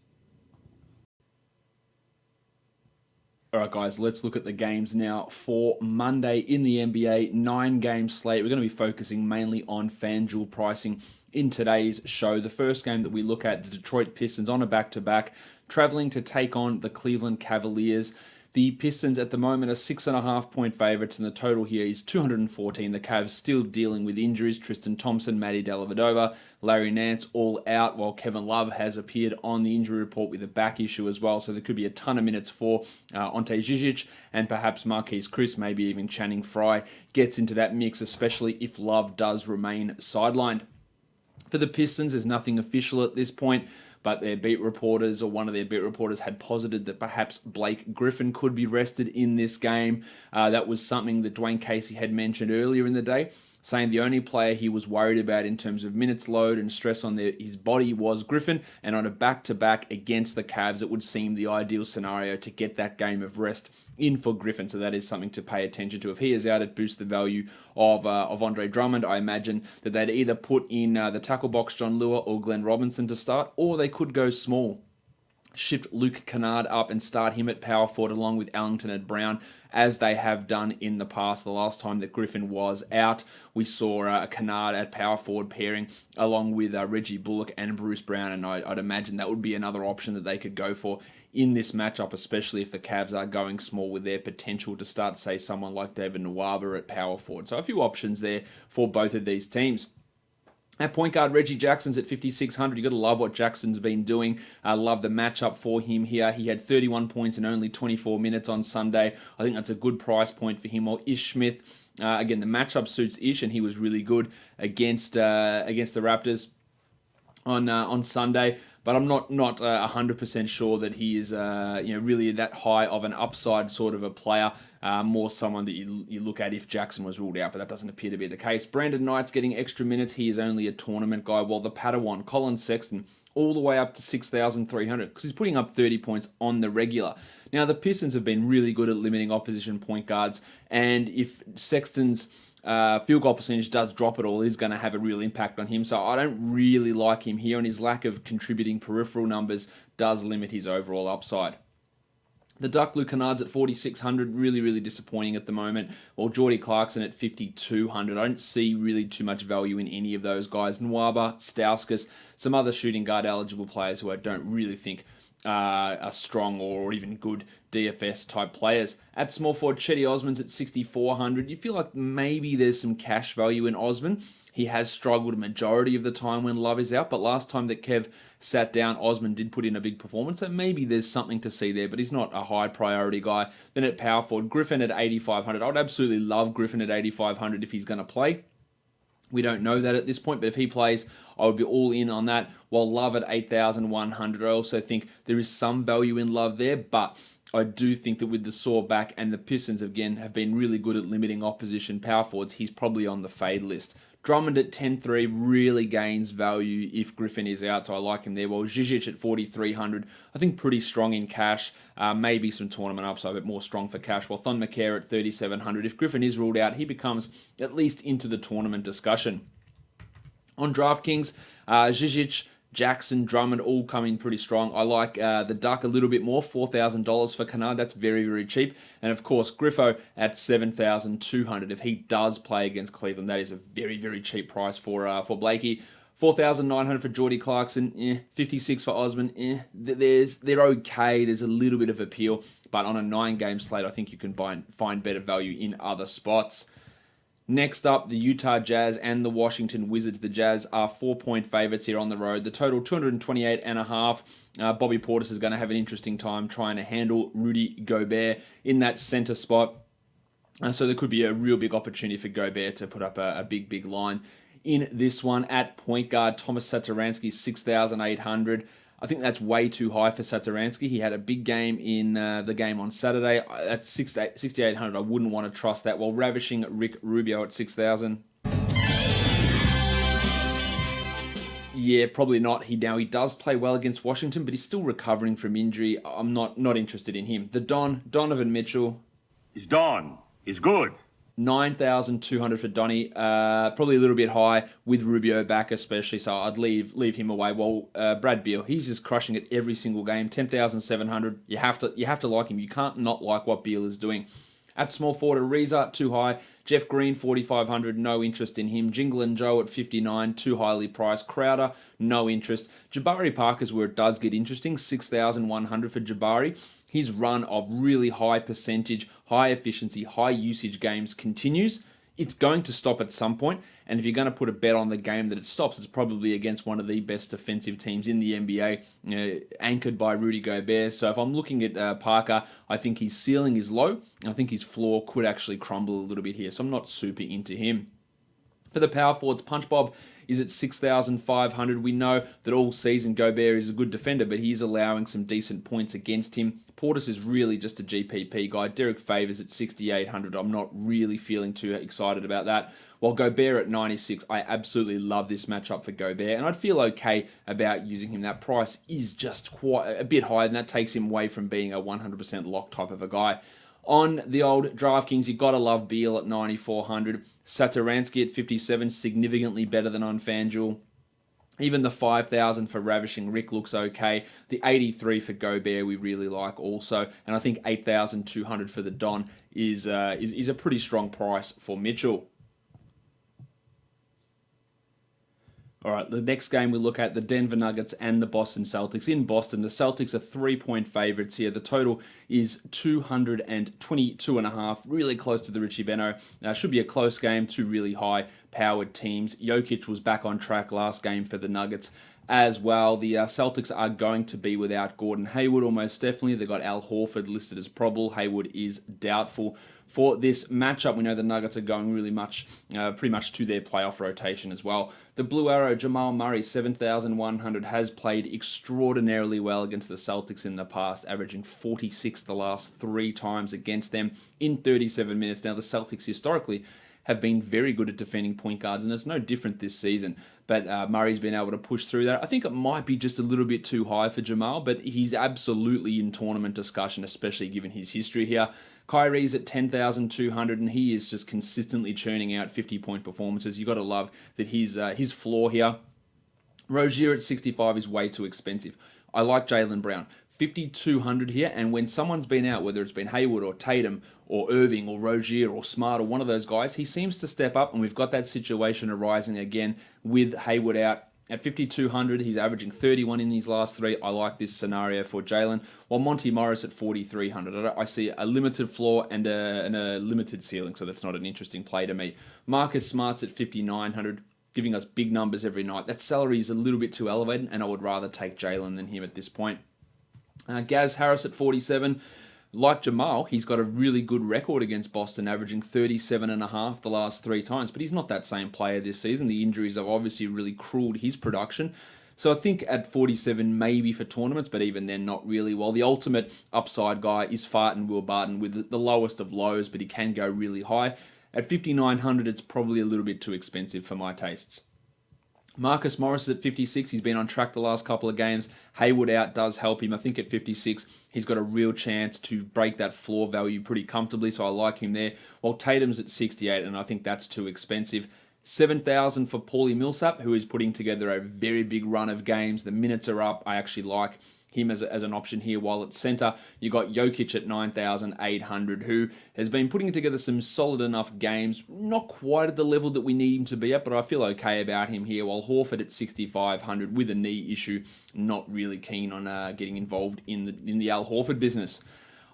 [SPEAKER 1] All right, guys, let's look at the games now for Monday in the NBA. 9-game slate. We're going to be focusing mainly on FanDuel pricing in today's show. The first game that we look at, the Detroit Pistons on a back-to-back, traveling to take on the Cleveland Cavaliers. The Pistons at the moment are 6.5-point favorites, and the total here is 214. The Cavs still dealing with injuries. Tristan Thompson, Matty Dellavedova, Larry Nance all out, while Kevin Love has appeared on the injury report with a back issue as well. So there could be a ton of minutes for Ante Žižić and perhaps Marquise Chris, maybe even Channing Frye gets into that mix, especially if Love does remain sidelined. For the Pistons, there's nothing official at this point, but their beat reporters, or one of their beat reporters, had posited that perhaps Blake Griffin could be rested in this game. That was something that Dwayne Casey had mentioned earlier in the day, saying the only player he was worried about in terms of minutes load and stress on his body was Griffin, and on a back-to-back against the Cavs, it would seem the ideal scenario to get that game of rest in for Griffin. So that is something to pay attention to. If he is out, it boosts the value of Andre Drummond. I imagine that they'd either put in the tackle box John Lua or Glenn Robinson to start, or they could go small. Shift Luke Kennard up and start him at power forward along with Ellington and Brown, as they have done in the past. The last time that Griffin was out, we saw a Kennard at power forward pairing along with Reggie Bullock and Bruce Brown, and I'd imagine that would be another option that they could go for in this matchup, especially if the Cavs are going small with their potential to start, say, someone like David Nwaba at power forward. So a few options there for both of these teams. At point guard, Reggie Jackson's at 5,600. You've got to love what Jackson's been doing. I love the matchup for him here. He had 31 points in only 24 minutes on Sunday. I think that's a good price point for him. Or Ish Smith, again, the matchup suits Ish, and he was really good against the Raptors on Sunday. But I'm not 100% sure that he is really that high of an upside sort of a player. More someone that you look at if Jackson was ruled out, but that doesn't appear to be the case. Brandon Knight's getting extra minutes. He is only a tournament guy, while the Padawan, Colin Sexton, all the way up to 6,300 because he's putting up 30 points on the regular. Now, the Pistons have been really good at limiting opposition point guards, and if Sexton's field goal percentage does drop at all, is going to have a real impact on him. So I don't really like him here, and his lack of contributing peripheral numbers does limit his overall upside. The Duck, Luke Kennard's at 4,600, really disappointing at the moment, while Jordy Clarkson at 5,200. I don't see really too much value in any of those guys. Nwaba, Stauskas, some other shooting guard eligible players who I don't really think are strong or even good DFS type players. At small forward, Chetty Osman's at 6,400. You feel like maybe there's some cash value in Osman. He has struggled a majority of the time when Love is out, but last time that Kev sat down, Osman did put in a big performance, so maybe there's something to see there, but he's not a high priority guy. Then at power forward, Griffin at 8,500. I would absolutely love Griffin at 8,500 if he's going to play. We don't know that at this point, but if he plays, I would be all in on that. While Love at 8,100, I also think there is some value in Love there, but I do think that with the sore back and the Pistons, again, have been really good at limiting opposition power forwards, he's probably on the fade list. Drummond at 10.3 really gains value if Griffin is out, so I like him there. While Žižić at 4,300, I think pretty strong in cash. Maybe some tournament upside, but more strong for cash. While Thon McCare at 3,700. If Griffin is ruled out, he becomes at least into the tournament discussion. On DraftKings, Žižić, Jackson, Drummond all come in pretty strong. I like the Duck a little bit more, $4,000 for Kennard. That's very cheap. And of course, Griffo at 7,200. If he does play against Cleveland, that is a very cheap price for Blakey. 4,900 for Jordy Clarkson. 56 for Osman. They're okay. There's a little bit of appeal, but on a 9-game slate, I think you can find better value in other spots. Next up, the Utah Jazz and the Washington Wizards. The Jazz are 4-point favorites here on the road. The total, 228.5. Bobby Portis is going to have an interesting time trying to handle Rudy Gobert in that center spot. So there could be a real big opportunity for Gobert to put up a big line in this one. At point guard, Thomas Satoransky, 6,800. I think that's way too high for Satoransky. He had a big game in the game on Saturday. At 6,800, I wouldn't want to trust that. While ravishing Rick Rubio at 6,000. Yeah, probably not. He does play well against Washington, but he's still recovering from injury. I'm not interested in him. The Donovan Mitchell.
[SPEAKER 5] He's Don. He's good.
[SPEAKER 1] 9,200 for Donny. Probably a little bit high with Rubio back especially, so I'd leave him away. Well, Brad Beal, he's just crushing it every single game. 10,700. You have to like him. You can't not like what Beal is doing. At small forward, Ariza, too high. Jeff Green, 4,500, no interest in him. Jingle and Joe at 59, too highly priced. Crowder, no interest. Jabari Parker's where it does get interesting, 6,100 for Jabari. His run of really high percentage, high efficiency, high usage games continues. It's going to stop at some point, and if you're going to put a bet on the game that it stops, it's probably against one of the best defensive teams in the NBA, anchored by Rudy Gobert. So if I'm looking at Parker, I think his ceiling is low, and I think his floor could actually crumble a little bit here, so I'm not super into him. For the power forwards, Punch Bob is at 6,500. We know that all season Gobert is a good defender, but he's allowing some decent points against him. Portis is really just a GPP guy. Derek Favors at 6,800. I'm not really feeling too excited about that. While Gobert at 96, I absolutely love this matchup for Gobert, and I'd feel okay about using him. That price is just quite a bit higher, and that takes him away from being a 100% lock type of a guy. On the old DraftKings, you got to love Beal at 9,400. Satoransky at 57, significantly better than on FanDuel. Even the 5,000 for Ravishing Rick looks okay. The 83 for Gobert we really like also. And I think 8,200 for the Don is a pretty strong price for Mitchell. All right, the next game we look at, the Denver Nuggets and the Boston Celtics. In Boston, the Celtics are 3-point favorites here. The total is 222.5, really close to the Richie Beno. Should be a close game, two really high-powered teams. Jokic was back on track last game for the Nuggets as well. The Celtics are going to be without Gordon Hayward almost definitely. They've got Al Horford listed as probable. Hayward is doubtful. For this matchup, we know the Nuggets are going pretty much to their playoff rotation as well. The Blue Arrow, Jamal Murray, 7,100, has played extraordinarily well against the Celtics in the past, averaging 46 the last 3 times against them in 37 minutes. Now, the Celtics historically have been very good at defending point guards, and it's no different this season. But Murray's been able to push through that. I think it might be just a little bit too high for Jamal, but he's absolutely in tournament discussion, especially given his history here. Kyrie's at 10,200, and he is just consistently churning out 50-point performances. You've got to love that his floor here. Rozier at 65 is way too expensive. I like Jaylen Brown. 5,200 here, and when someone's been out, whether it's been Hayward or Tatum or Irving or Rozier or Smart or one of those guys, he seems to step up, and we've got that situation arising again with Hayward out. At 5,200, he's averaging 31 in these last 3. I like this scenario for Jalen. While Monty Morris at 4,300, I see a limited floor and a limited ceiling, so that's not an interesting play to me. Marcus Smart's at 5,900, giving us big numbers every night. That salary is a little bit too elevated, and I would rather take Jalen than him at this point. Gaz Harris at 47. Like Jamal, he's got a really good record against Boston, averaging 37.5 the last 3 times, but he's not that same player this season. The injuries have obviously really crueled his production. So I think at 47, maybe for tournaments, but even then, not really. While the ultimate upside guy is Farton Will Barton with the lowest of lows, but he can go really high. At 5,900, it's probably a little bit too expensive for my tastes. Marcus Morris is at 56. He's been on track the last couple of games. Hayward out does help him. I think at 56, he's got a real chance to break that floor value pretty comfortably, so I like him there. While Tatum's at 68, and I think that's too expensive. 7,000 for Paulie Millsap, who is putting together a very big run of games. The minutes are up. I actually like him as an option here. While at center, you got Jokic at 9,800, who has been putting together some solid enough games. Not quite at the level that we need him to be at, but I feel okay about him here. While Horford at 6,500 with a knee issue, not really keen on getting involved in the Al Horford business.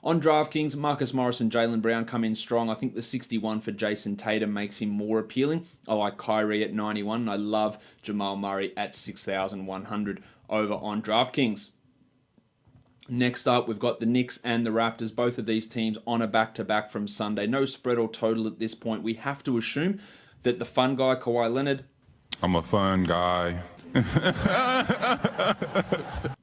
[SPEAKER 1] On DraftKings, Marcus Morris and Jaylen Brown come in strong. I think the 61 for Jason Tatum makes him more appealing. I like Kyrie at 91, and I love Jamal Murray at 6,100 over on DraftKings. Next up, we've got the Knicks and the Raptors. Both of these teams on a back-to-back from Sunday. No spread or total at this point. We have to assume that the fun guy, Kawhi Leonard,
[SPEAKER 3] I'm a fun guy.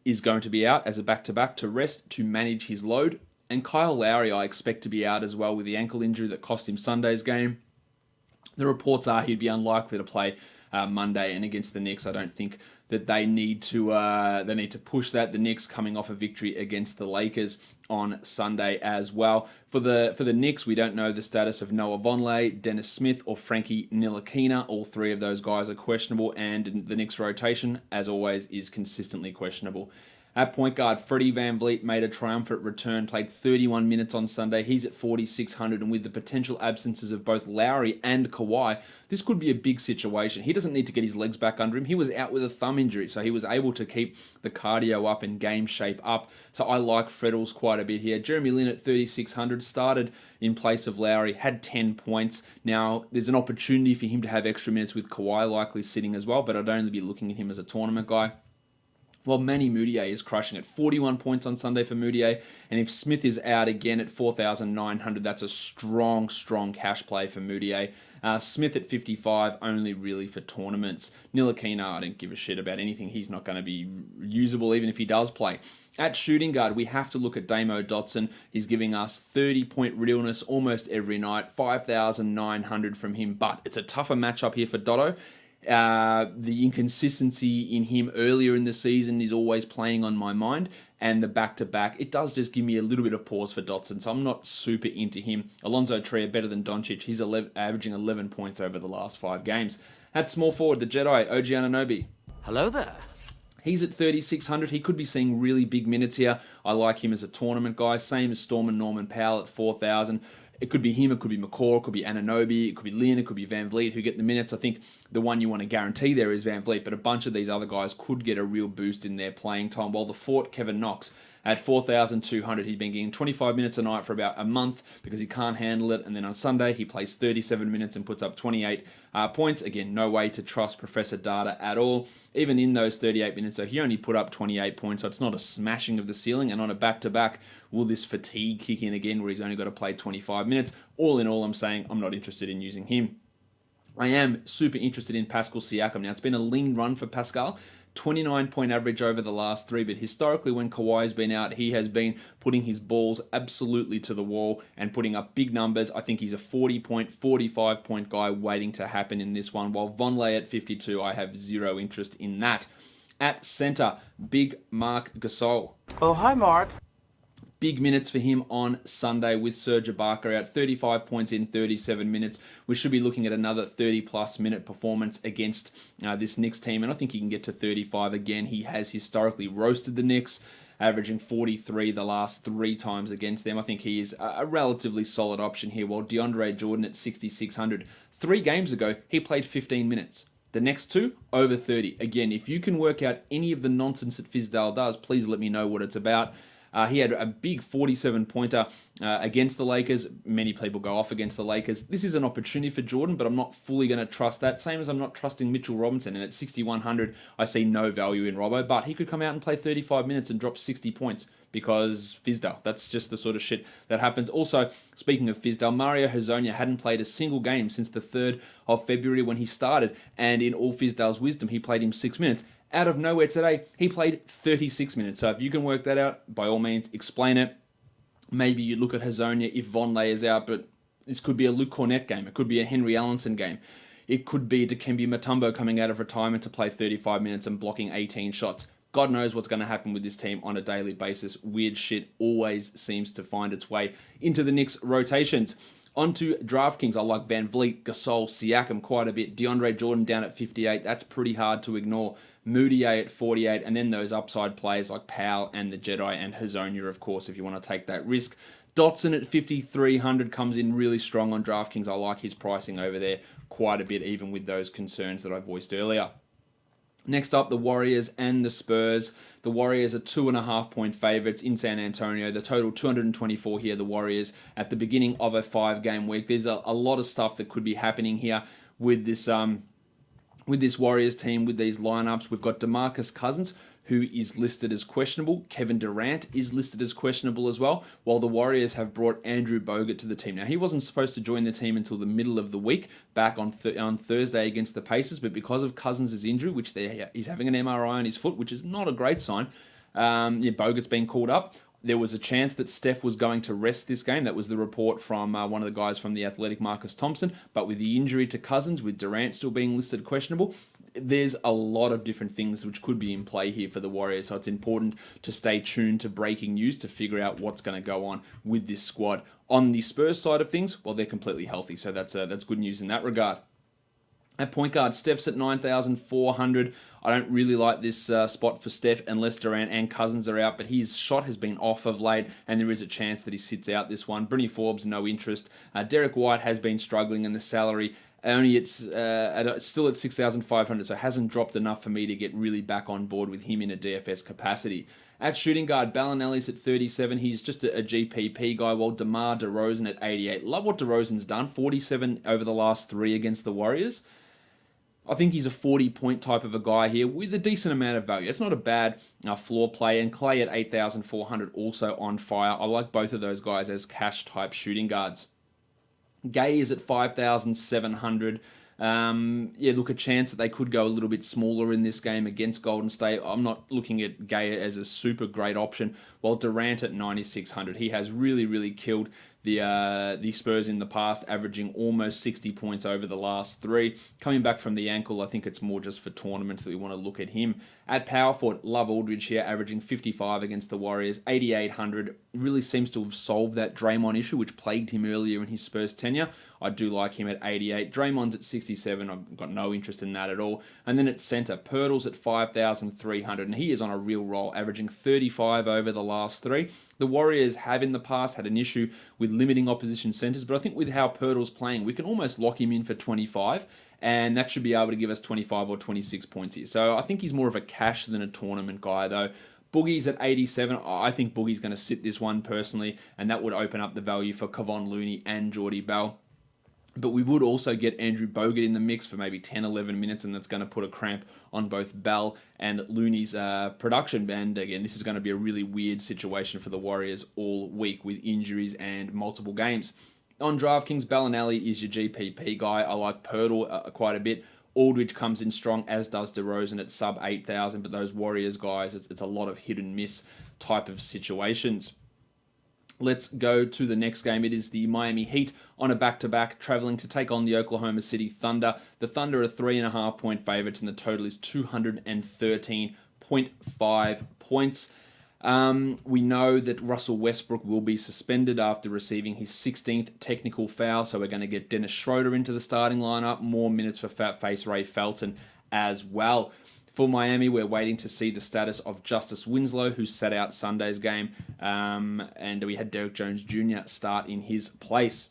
[SPEAKER 1] is going to be out as a back-to-back to rest, to manage his load. And Kyle Lowry, I expect to be out as well with the ankle injury that cost him Sunday's game. The reports are he'd be unlikely to play Monday. And against the Knicks, I don't think that they need to push that. The Knicks coming off a victory against the Lakers on Sunday as well. For the Knicks, we don't know the status of Noah Vonleh, Dennis Smith, or Frankie Ntilikina. All three of those guys are questionable, and the Knicks rotation, as always, is consistently questionable. At point guard, Freddie VanVleet made a triumphant return, played 31 minutes on Sunday. He's at 4,600, and with the potential absences of both Lowry and Kawhi, this could be a big situation. He doesn't need to get his legs back under him. He was out with a thumb injury, so he was able to keep the cardio up and game shape up. So I like Freddles quite a bit here. Jeremy Lin at 3,600 started in place of Lowry, had 10 points. Now, there's an opportunity for him to have extra minutes with Kawhi likely sitting as well, but I'd only be looking at him as a tournament guy. Well, Manny Mudiay is crushing it. 41 points on Sunday for Mudiay. And if Smith is out again at 4,900, that's a strong, strong cash play for Mudiay. Smith at 55, only really for tournaments. Ntilikina, I don't give a shit about anything. He's not going to be usable even if he does play. At shooting guard, we have to look at Damyean Dotson. He's giving us 30-point realness almost every night. 5,900 from him. But it's a tougher matchup here for Dotto. The inconsistency in him earlier in the season is always playing on my mind, and the back-to-back, it does just give me a little bit of pause for Dotson, so I'm not super into him. Alonzo Trier better than Doncic. He's averaging 11 points over the last 5 games. At small forward, the Jedi, OG Anunoby.
[SPEAKER 6] Hello there.
[SPEAKER 1] He's at 3,600. He could be seeing really big minutes here. I like him as a tournament guy. Same as Storm and Norman Powell at 4,000. It could be him, it could be McCall, it could be Anunoby, it could be Lin, it could be VanVleet who get the minutes. I think the one you want to guarantee there is VanVleet, but a bunch of these other guys could get a real boost in their playing time. While the Fort, Kevin Knox, at 4,200, he's been getting 25 minutes a night for about a month because he can't handle it. And then on Sunday, he plays 37 minutes and puts up 28 points. Again, no way to trust Professor Data at all. Even in those 38 minutes, though, he only put up 28 points, so it's not a smashing of the ceiling. And on a back-to-back, will this fatigue kick in again where he's only got to play 25 minutes? All in all, I'm saying I'm not interested in using him. I am super interested in Pascal Siakam. Now, it's been a lean run for Pascal. 29-point average over the last 3, but historically when Kawhi's been out, he has been putting his balls absolutely to the wall and putting up big numbers. I think he's a 40-point, 45-point guy waiting to happen in this one, while Vonleh at 52, I have zero interest in that. At center, big Marc Gasol.
[SPEAKER 6] Oh, hi, Mark.
[SPEAKER 1] Big minutes for him on Sunday with Serge Ibaka out 35 points in 37 minutes. We should be looking at another 30-plus minute performance against this Knicks team, and I think he can get to 35 again. He has historically roasted the Knicks, averaging 43 the last 3 times against them. I think he is a relatively solid option here, while DeAndre Jordan at 6,600. 3 games ago, he played 15 minutes. The next 2, over 30. Again, if you can work out any of the nonsense that Fizdale does, please let me know what it's about. He had a big 47-pointer against the Lakers. Many people go off against the Lakers. This is an opportunity for Jordan, but I'm not fully going to trust that. Same as I'm not trusting Mitchell Robinson. And at 6,100, I see no value in Robbo. But he could come out and play 35 minutes and drop 60 points because Fizdale. That's just the sort of shit that happens. Also, speaking of Fizdale, Mario Hezonja hadn't played a single game since the 3rd of February when he started. And in all Fizdale's wisdom, he played him 6 minutes. Out of nowhere today, he played 36 minutes. So if you can work that out, by all means, explain it. Maybe you look at Hezonja if Vonleh is out, but this could be a Luke Cornett game. It could be a Henry Allenson game. It could be Dikembe Mutombo coming out of retirement to play 35 minutes and blocking 18 shots. God knows what's going to happen with this team on a daily basis. Weird shit always seems to find its way into the Knicks rotations. Onto DraftKings, I like VanVleet, Gasol, Siakam quite a bit. DeAndre Jordan down at 58. That's pretty hard to ignore. Mudiay at 48, and then those upside players like Powell and the Jedi and Hezonja, of course, if you want to take that risk. Dotson at 5,300 comes in really strong on DraftKings. I like his pricing over there quite a bit, even with those concerns that I voiced earlier. Next up, the Warriors and the Spurs. The Warriors are 2.5-point favorites in San Antonio. The total 224 here, the Warriors, at the beginning of a 5-game week. There's a lot of stuff that could be happening here with this Warriors team, with these lineups. We've got DeMarcus Cousins, who is listed as questionable. Kevin Durant is listed as questionable as well, while the Warriors have brought Andrew Bogut to the team. Now, he wasn't supposed to join the team until the middle of the week, back on Thursday against the Pacers, but because of Cousins' injury, which he's having an MRI on his foot, which is not a great sign, Bogut's been called up. There was a chance that Steph was going to rest this game. That was the report from one of the guys from The Athletic, Marcus Thompson. But with the injury to Cousins, with Durant still being listed questionable, there's a lot of different things which could be in play here for the Warriors. So it's important to stay tuned to breaking news to figure out what's going to go on with this squad. On the Spurs side of things, well, they're completely healthy. So that's good news in that regard. At point guard, Steph's at 9,400. I don't really like this spot for Steph unless Durant and Cousins are out, but his shot has been off of late, and there is a chance that he sits out this one. Brynnie Forbes, no interest. Derek White has been struggling, and the salary it's still at 6,500, so it hasn't dropped enough for me to get really back on board with him in a DFS capacity. At shooting guard, Bellinelli's at 37. He's just a GPP guy, while DeMar DeRozan at 88. Love what DeRozan's done, 47 over the last 3 against the Warriors. I think he's a 40-point type of a guy here with a decent amount of value. It's not a bad floor play. And Clay at 8,400 also on fire. I like both of those guys as cash-type shooting guards. Gay is at 5,700. Look, a chance that they could go a little bit smaller in this game against Golden State. I'm not looking at Gay as a super great option, while Durant at 9,600. He has really, really killed the Spurs in the past, averaging almost 60 points over the last 3. Coming back from the ankle, I think it's more just for tournaments that we want to look at him. At power forward, love Aldridge here, averaging 55 against the Warriors, 8,800. Really seems to have solved that Draymond issue, which plagued him earlier in his Spurs tenure. I do like him at 88. Draymond's at 67. I've got no interest in that at all. And then at center, Pirtle's at 5,300, and he is on a real roll, averaging 35 over the last 3. The Warriors have in the past had an issue with limiting opposition centers, but I think with how Pirtle's playing, we can almost lock him in for 25, and that should be able to give us 25 or 26 points here. So I think he's more of a cash than a tournament guy, though. Boogie's at 87. I think Boogie's going to sit this one personally, and that would open up the value for Kevon Looney and Jordy Bell. But we would also get Andrew Bogut in the mix for maybe 10, 11 minutes, and that's going to put a cramp on both Bell and Looney's production. And again, this is going to be a really weird situation for the Warriors all week with injuries and multiple games. On DraftKings, Bellinelli is your GPP guy. I like Pirtle quite a bit. Aldridge comes in strong, as does DeRozan at sub 8,000. But those Warriors guys, it's a lot of hit and miss type of situations. Let's go to the next game. It is the Miami Heat on a back-to-back, traveling to take on the Oklahoma City Thunder. The Thunder are 3.5-point favorites, and the total is 213.5 points. We know that Russell Westbrook will be suspended after receiving his 16th technical foul, so we're going to get Dennis Schroeder into the starting lineup. More minutes for fat face Ray Felton as well. For Miami, we're waiting to see the status of Justise Winslow, who sat out Sunday's game, and we had Derek Jones Jr. start in his place.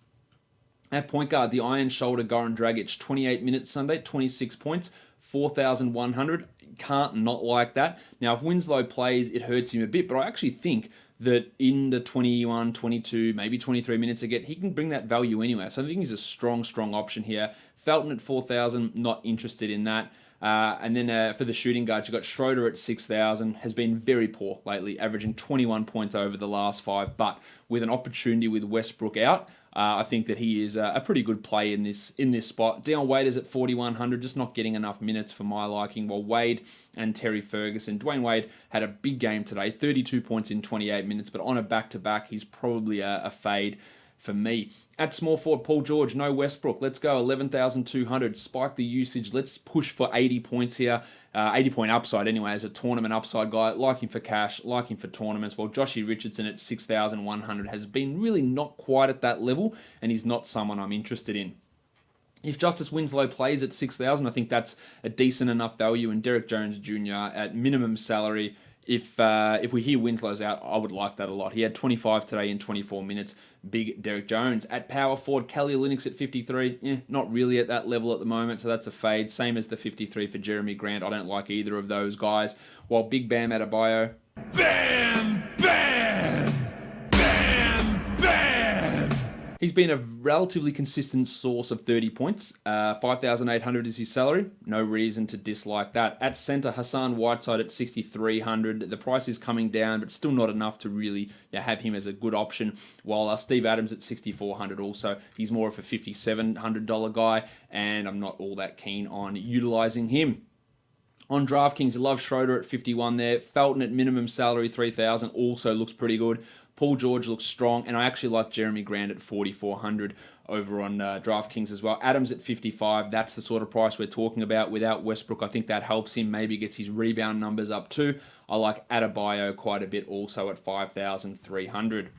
[SPEAKER 1] At point guard, the Iron Shoulder Goran Dragic, 28 minutes Sunday, 26 points, 4,100. Can't not like that. Now, if Winslow plays, it hurts him a bit, but I actually think that in the 21, 22, maybe 23 minutes again, he can bring that value anyway. So I think he's a strong option here. Felton at 4,000, not interested in that. And then for the shooting guards, you've got Schroeder at 6,000, has been very poor lately, averaging 21 points over the last 5. But with an opportunity with Westbrook out, I think that he is a pretty good play in this spot. Dion Waiters at 4,100, just not getting enough minutes for my liking. While Wade and Terry Ferguson, Dwayne Wade had a big game today, 32 points in 28 minutes, but on a back-to-back, he's probably a fade for me. At small forward, Paul George, no Westbrook. Let's go, 11,200. Spike the usage. Let's push for 80 points here. 80-point upside anyway, as a tournament upside guy. Like him for cash, like him for tournaments. While Joshy Richardson at 6,100 has been really not quite at that level, and he's not someone I'm interested in. If Justise Winslow plays at 6,000, I think that's a decent enough value. And Derek Jones Jr. at minimum salary, if we hear Winslow's out, I would like that a lot. He had 25 today in 24 minutes. Big Derek Jones. At power forward, Kelly Olynyk at 53. Not really at that level at the moment, so that's a fade. Same as the 53 for Jeremy Grant. I don't like either of those guys. While Big Bam Adebayo,
[SPEAKER 3] Bam! Bam! Bam! Bam!
[SPEAKER 1] he's been a relatively consistent source of 30 points. 5,800 is his salary. No reason to dislike that. At center, Hassan Whiteside at 6,300. The price is coming down, but still not enough to really have him as a good option. While Steve Adams at 6,400 also. He's more of a $5,700 guy, and I'm not all that keen on utilizing him. On DraftKings, you love Schroeder at 51 there. Felton at minimum salary 3,000 also looks pretty good. Paul George looks strong, and I actually like Jeremy Grant at 4,400 over on DraftKings as well. Adams at 55, that's the sort of price we're talking about. Without Westbrook, I think that helps him, maybe gets his rebound numbers up too. I like Adebayo quite a bit also at 5,300.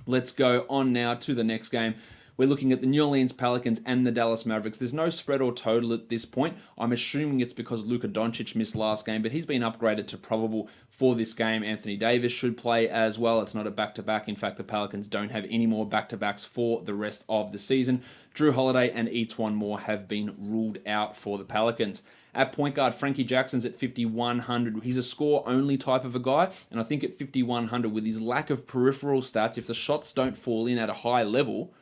[SPEAKER 1] Let's go on now to the next game. We're looking at the New Orleans Pelicans and the Dallas Mavericks. There's no spread or total at this point. I'm assuming it's because Luka Doncic missed last game, but he's been upgraded to probable for this game. Anthony Davis should play as well. It's not a back-to-back. In fact, the Pelicans don't have any more back-to-backs for the rest of the season. Drew Holiday and Etuan Moore have been ruled out for the Pelicans. At point guard, Frankie Jackson's at 5,100. He's a score-only type of a guy, and I think at 5,100, with his lack of peripheral stats, if the shots don't fall in at a high level,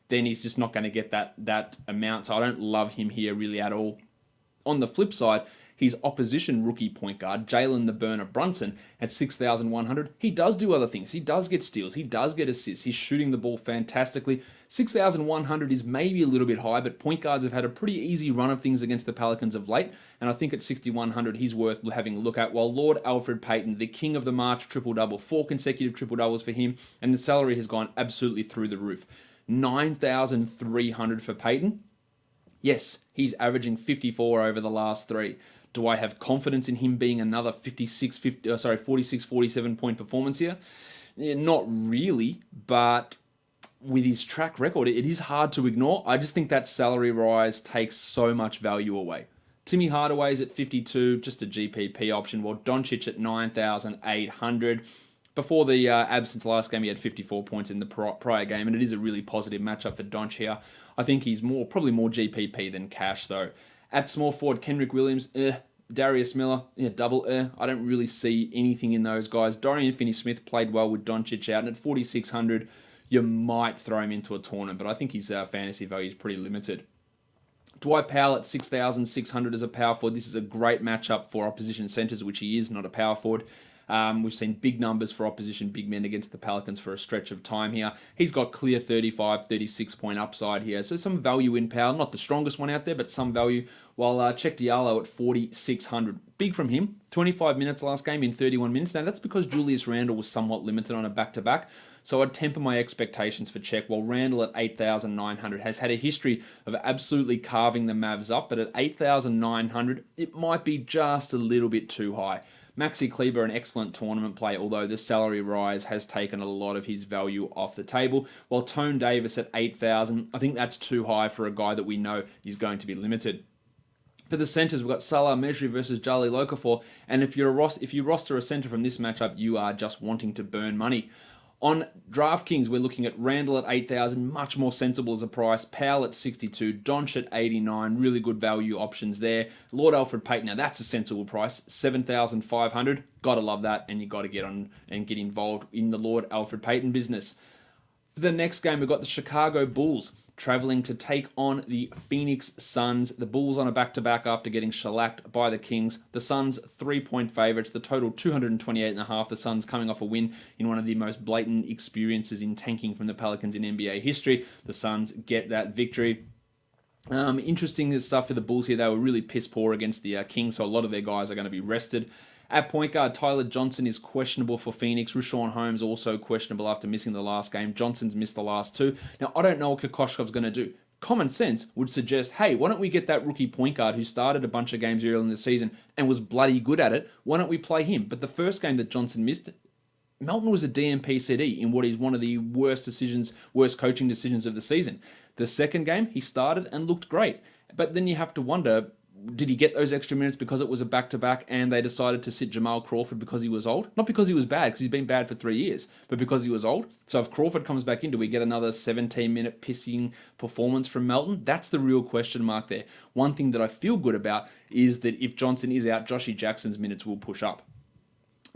[SPEAKER 1] then he's just not going to get that amount. So I don't love him here really at all. On the flip side, his opposition rookie point guard, Jalen the Burner Brunson, at 6,100. He does do other things. He does get steals. He does get assists. He's shooting the ball fantastically. 6,100 is maybe a little bit high, but point guards have had a pretty easy run of things against the Pelicans of late, and I think at 6,100 he's worth having a look at. While Lord Alfred Payton, the king of the March triple-double, 4 consecutive triple-doubles for him, and the salary has gone absolutely through the roof. 9,300 for Payton. Yes, he's averaging 54 over the last 3. Do I have confidence in him being another 46, 47 point performance here? Yeah, not really, but with his track record, it is hard to ignore. I just think that salary rise takes so much value away. Timmy Hardaway's at 52, just a GPP option, while Doncic at 9,800. Before the absence last game, he had 54 points in the prior game, and it is a really positive matchup for Donch here. I think he's probably more GPP than cash, though. At small forward, Kenrick Williams, Darius Miller, double I don't really see anything in those guys. Dorian Finney-Smith played well with Doncic out, and at 4,600, you might throw him into a tournament, but I think his fantasy value is pretty limited. Dwight Powell at 6,600 as a power forward. This is a great matchup for opposition centers, which he is, not a power forward. We've seen big numbers for opposition big men against the Pelicans for a stretch of time here. He's got clear 35, 36 point upside here. So some value in Powell. Not the strongest one out there, but some value. While Cheick Diallo at 4,600. Big from him. 25 minutes last game in 31 minutes. Now that's because Julius Randle was somewhat limited on a back-to-back. So I'd temper my expectations for Cheick, while Randle at 8,900 has had a history of absolutely carving the Mavs up, but at 8,900, it might be just a little bit too high. Maxi Kleber, an excellent tournament play, although the salary rise has taken a lot of his value off the table. While Tone Davis at 8,000, I think that's too high for a guy that we know is going to be limited. For the centers, we've got Salah Mejri versus Jali Okafor, and if you roster a center from this matchup, you are just wanting to burn money. On DraftKings, we're looking at Randle at 8,000, much more sensible as a price. Powell at 62, Donch at 89, really good value options there. Lord Alfred Payton, now that's a sensible price, 7,500. Gotta love that, and you gotta get on and get involved in the Lord Alfred Payton business. For the next game, we've got the Chicago Bulls traveling to take on the Phoenix Suns. The Bulls on a back-to-back after getting shellacked by the Kings. The Suns 3-point favorites. The total 228.5. The Suns coming off a win in one of the most blatant experiences in tanking from the Pelicans in NBA history. The Suns get that victory. Interesting stuff for the Bulls here. They were really piss poor against the Kings, so a lot of their guys are going to be rested. At point guard, Tyler Johnson is questionable for Phoenix. Richaun Holmes also questionable after missing the last game. Johnson's missed the last 2. Now, I don't know what Kokoschkov's going to do. Common sense would suggest, hey, why don't we get that rookie point guard who started a bunch of games earlier in the season and was bloody good at it? Why don't we play him? But the first game that Johnson missed, Melton was a DMPCD in what is one of the worst coaching decisions of the season. The second game, he started and looked great. But then you have to wonder, did he get those extra minutes because it was a back-to-back and they decided to sit Jamal Crawford because he was old? Not because he was bad, because he's been bad for 3 years, but because he was old. So if Crawford comes back in, do we get another 17-minute pissing performance from Melton? That's the real question mark there. One thing that I feel good about is that if Johnson is out, Joshy Jackson's minutes will push up.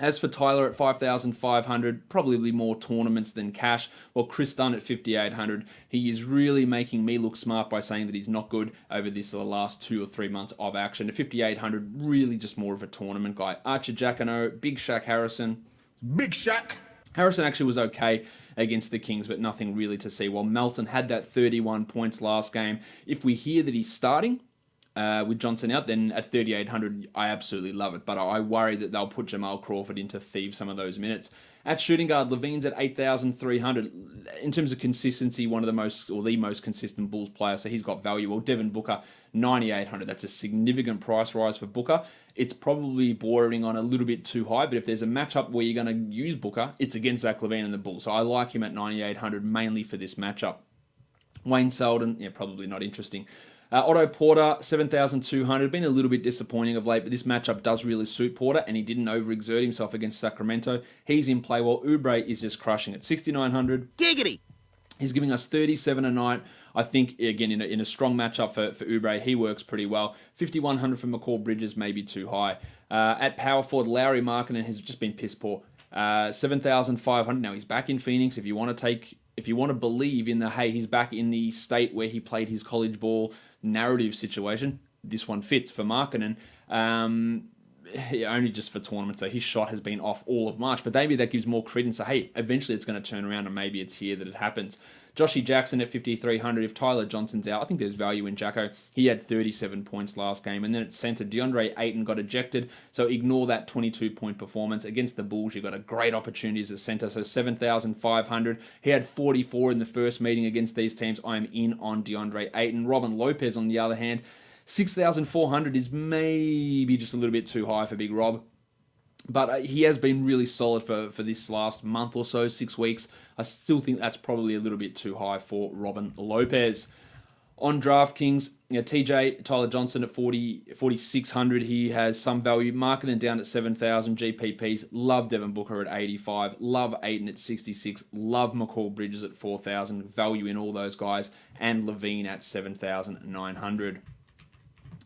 [SPEAKER 1] As for Tyler at 5,500, probably more tournaments than cash. While Chris Dunn at 5,800, he is really making me look smart by saying that he's not good over the last 2 or 3 months of action. At 5,800, really just more of a tournament guy. Archer Jacquinot, Big Shaq Harrison.
[SPEAKER 6] Big Shaq.
[SPEAKER 1] Harrison actually was okay against the Kings, but nothing really to see. While Melton had that 31 points last game. If we hear that he's starting, with Johnson out, then at 3,800, I absolutely love it. But I worry that they'll put Jamal Crawford in to thieve some of those minutes. At shooting guard, Levine's at 8,300. In terms of consistency, one of the most consistent Bulls player, so he's got value. Well, Devin Booker, 9,800. That's a significant price rise for Booker. It's probably bordering on a little bit too high, but if there's a matchup where you're going to use Booker, it's against Zach LaVine and the Bulls. So I like him at 9,800 mainly for this matchup. Wayne Selden, probably not interesting. Otto Porter, 7,200. Been a little bit disappointing of late, but this matchup does really suit Porter, and he didn't overexert himself against Sacramento. He's in play, while Oubre is just crushing it. 6,900.
[SPEAKER 6] Giggity!
[SPEAKER 1] He's giving us 37 a night. I think, again, in a strong matchup for Oubre, he works pretty well. 5,100 for McCall Bridges, maybe too high. At power forward, Lauri Markkanen has just been piss poor. 7,500. Now, he's back in Phoenix. If you want to believe in he's back in the state where he played his college ball narrative situation, this one fits for Markkanen. Only just for tournaments, so his shot has been off all of March, but maybe that gives more credence to, eventually it's going to turn around and maybe it's here that it happens. Joshy Jackson at 5,300. If Tyler Johnson's out, I think there's value in Jacko. He had 37 points last game, and then at center, DeAndre Ayton got ejected, so ignore that 22-point performance. Against the Bulls, you've got a great opportunity as a center, so 7,500. He had 44 in the first meeting against these teams. I'm in on DeAndre Ayton. Robin Lopez, on the other hand, 6,400 is maybe just a little bit too high for Big Rob. But he has been really solid for this last month or so, 6 weeks. I still think that's probably a little bit too high for Robin Lopez. On DraftKings, TJ, Tyler Johnson at 4,600. He has some value. Marketing down at 7,000 GPPs. Love Devin Booker at 85. Love Ayton at 66. Love McCall Bridges at 4,000. Value in all those guys. And Levine at 7,900.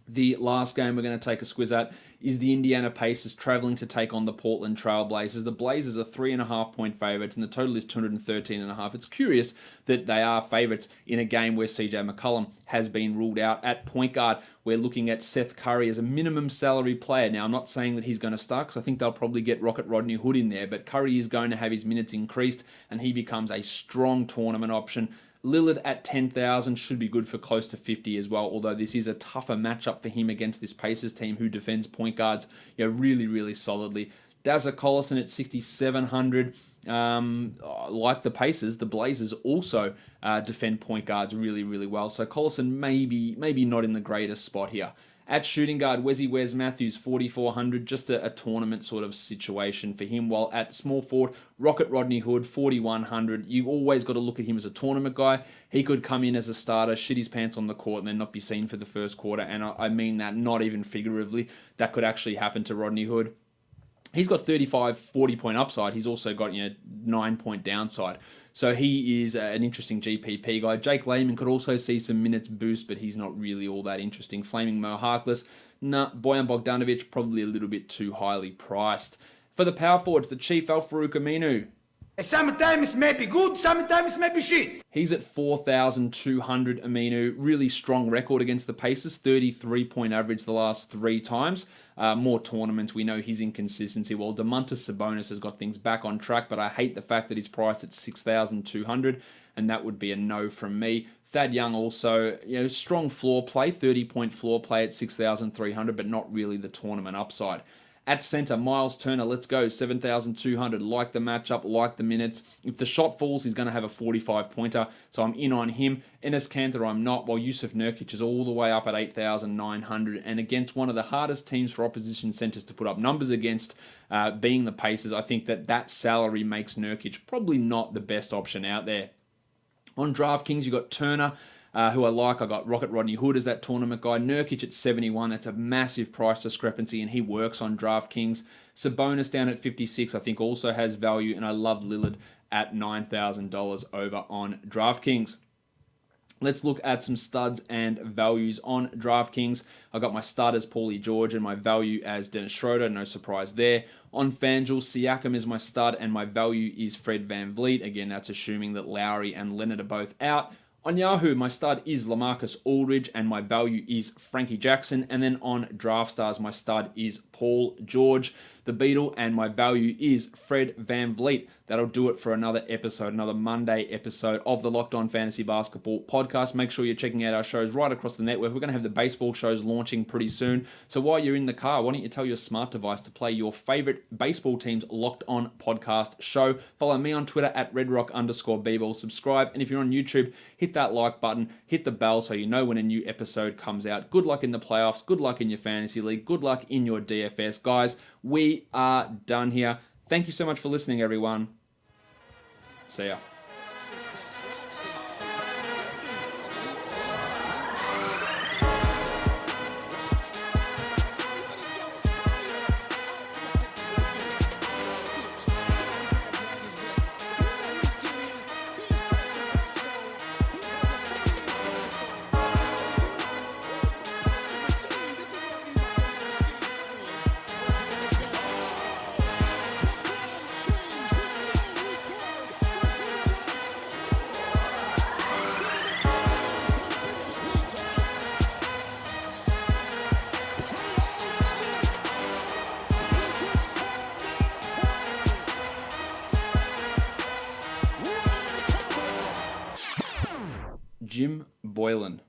[SPEAKER 1] The last game we're going to take a squiz at is the Indiana Pacers traveling to take on the Portland Trail Blazers. The Blazers are 3.5-point favorites, and the total is 213.5. It's curious that they are favorites in a game where CJ McCollum has been ruled out at point guard. We're looking at Seth Curry as a minimum salary player. Now, I'm not saying that he's going to start, because I think they'll probably get Rocket Rodney Hood in there, but Curry is going to have his minutes increased, and he becomes a strong tournament option. Lillard at 10,000 should be good for close to 50 as well, although this is a tougher matchup for him against this Pacers team who defends point guards really, really solidly. Dazza Collison at 6,700. Like the Pacers, the Blazers also defend point guards really, really well, so Collison maybe not in the greatest spot here. At shooting guard, Wes Matthews, 4,400, just a tournament sort of situation for him. While at small forward, Rocket Rodney Hood, 4,100. You always got to look at him as a tournament guy. He could come in as a starter, shit his pants on the court, and then not be seen for the first quarter. And I mean that not even figuratively. That could actually happen to Rodney Hood. He's got 35, 40-point upside. He's also got 9-point downside. So he is an interesting GPP guy. Jake Layman could also see some minutes boost, but he's not really all that interesting. Flaming Mo Harkless, Bojan Bogdanovic, probably a little bit too highly priced. For the power forwards, the Chief Al-Farouq Aminu.
[SPEAKER 6] Sometimes may be good, sometimes may be shit.
[SPEAKER 1] He's at 4,200, Aminu. Really strong record against the Pacers. 33-point average the last 3 times. More tournaments. We know his inconsistency. Well, Domantas Sabonis has got things back on track, but I hate the fact that he's priced at 6,200, and that would be a no from me. Thad Young also, strong floor play. 30-point floor play at 6,300, but not really the tournament upside. At center, Miles Turner, let's go, 7,200. Like the matchup, like the minutes. If the shot falls, he's going to have a 45-pointer, so I'm in on him. Enes Kanter, I'm not, while Yusuf Nurkic is all the way up at 8,900. And against one of the hardest teams for opposition centers to put up numbers against, being the Pacers, I think that salary makes Nurkic probably not the best option out there. On DraftKings, you've got Turner, who I like. I got Rocket Rodney Hood as that tournament guy. Nurkic at 71. That's a massive price discrepancy, and he works on DraftKings. Sabonis down at 56, I think also has value, and I love Lillard at $9,000 over on DraftKings. Let's look at some studs and values on DraftKings. I got my starters, Paulie George, and my value as Dennis Schroeder. No surprise there. On FanDuel, Siakam is my stud, and my value is Fred VanVleet. Again, that's assuming that Lowry and Leonard are both out. On Yahoo, my stud is LaMarcus Aldridge, and my value is Frankie Jackson. And then on DraftStars, my stud is Paul George, the Beatle, and my value is Fred VanVleet. that'll do it for another episode, another Monday episode of the Locked On Fantasy Basketball podcast. Make sure you're checking out our shows right across the network. We're going to have the baseball shows launching pretty soon. So while you're in the car, why don't you tell your smart device to play your favorite baseball team's Locked On podcast show. Follow me on Twitter at redrock_bball. Subscribe. And if you're on YouTube, hit that like button, hit the bell so you know when a new episode comes out. Good luck in the playoffs. Good luck in your fantasy league. Good luck in your DFS. Guys, we are done here. Thank you so much for listening, everyone. See ya. Jim Boylan.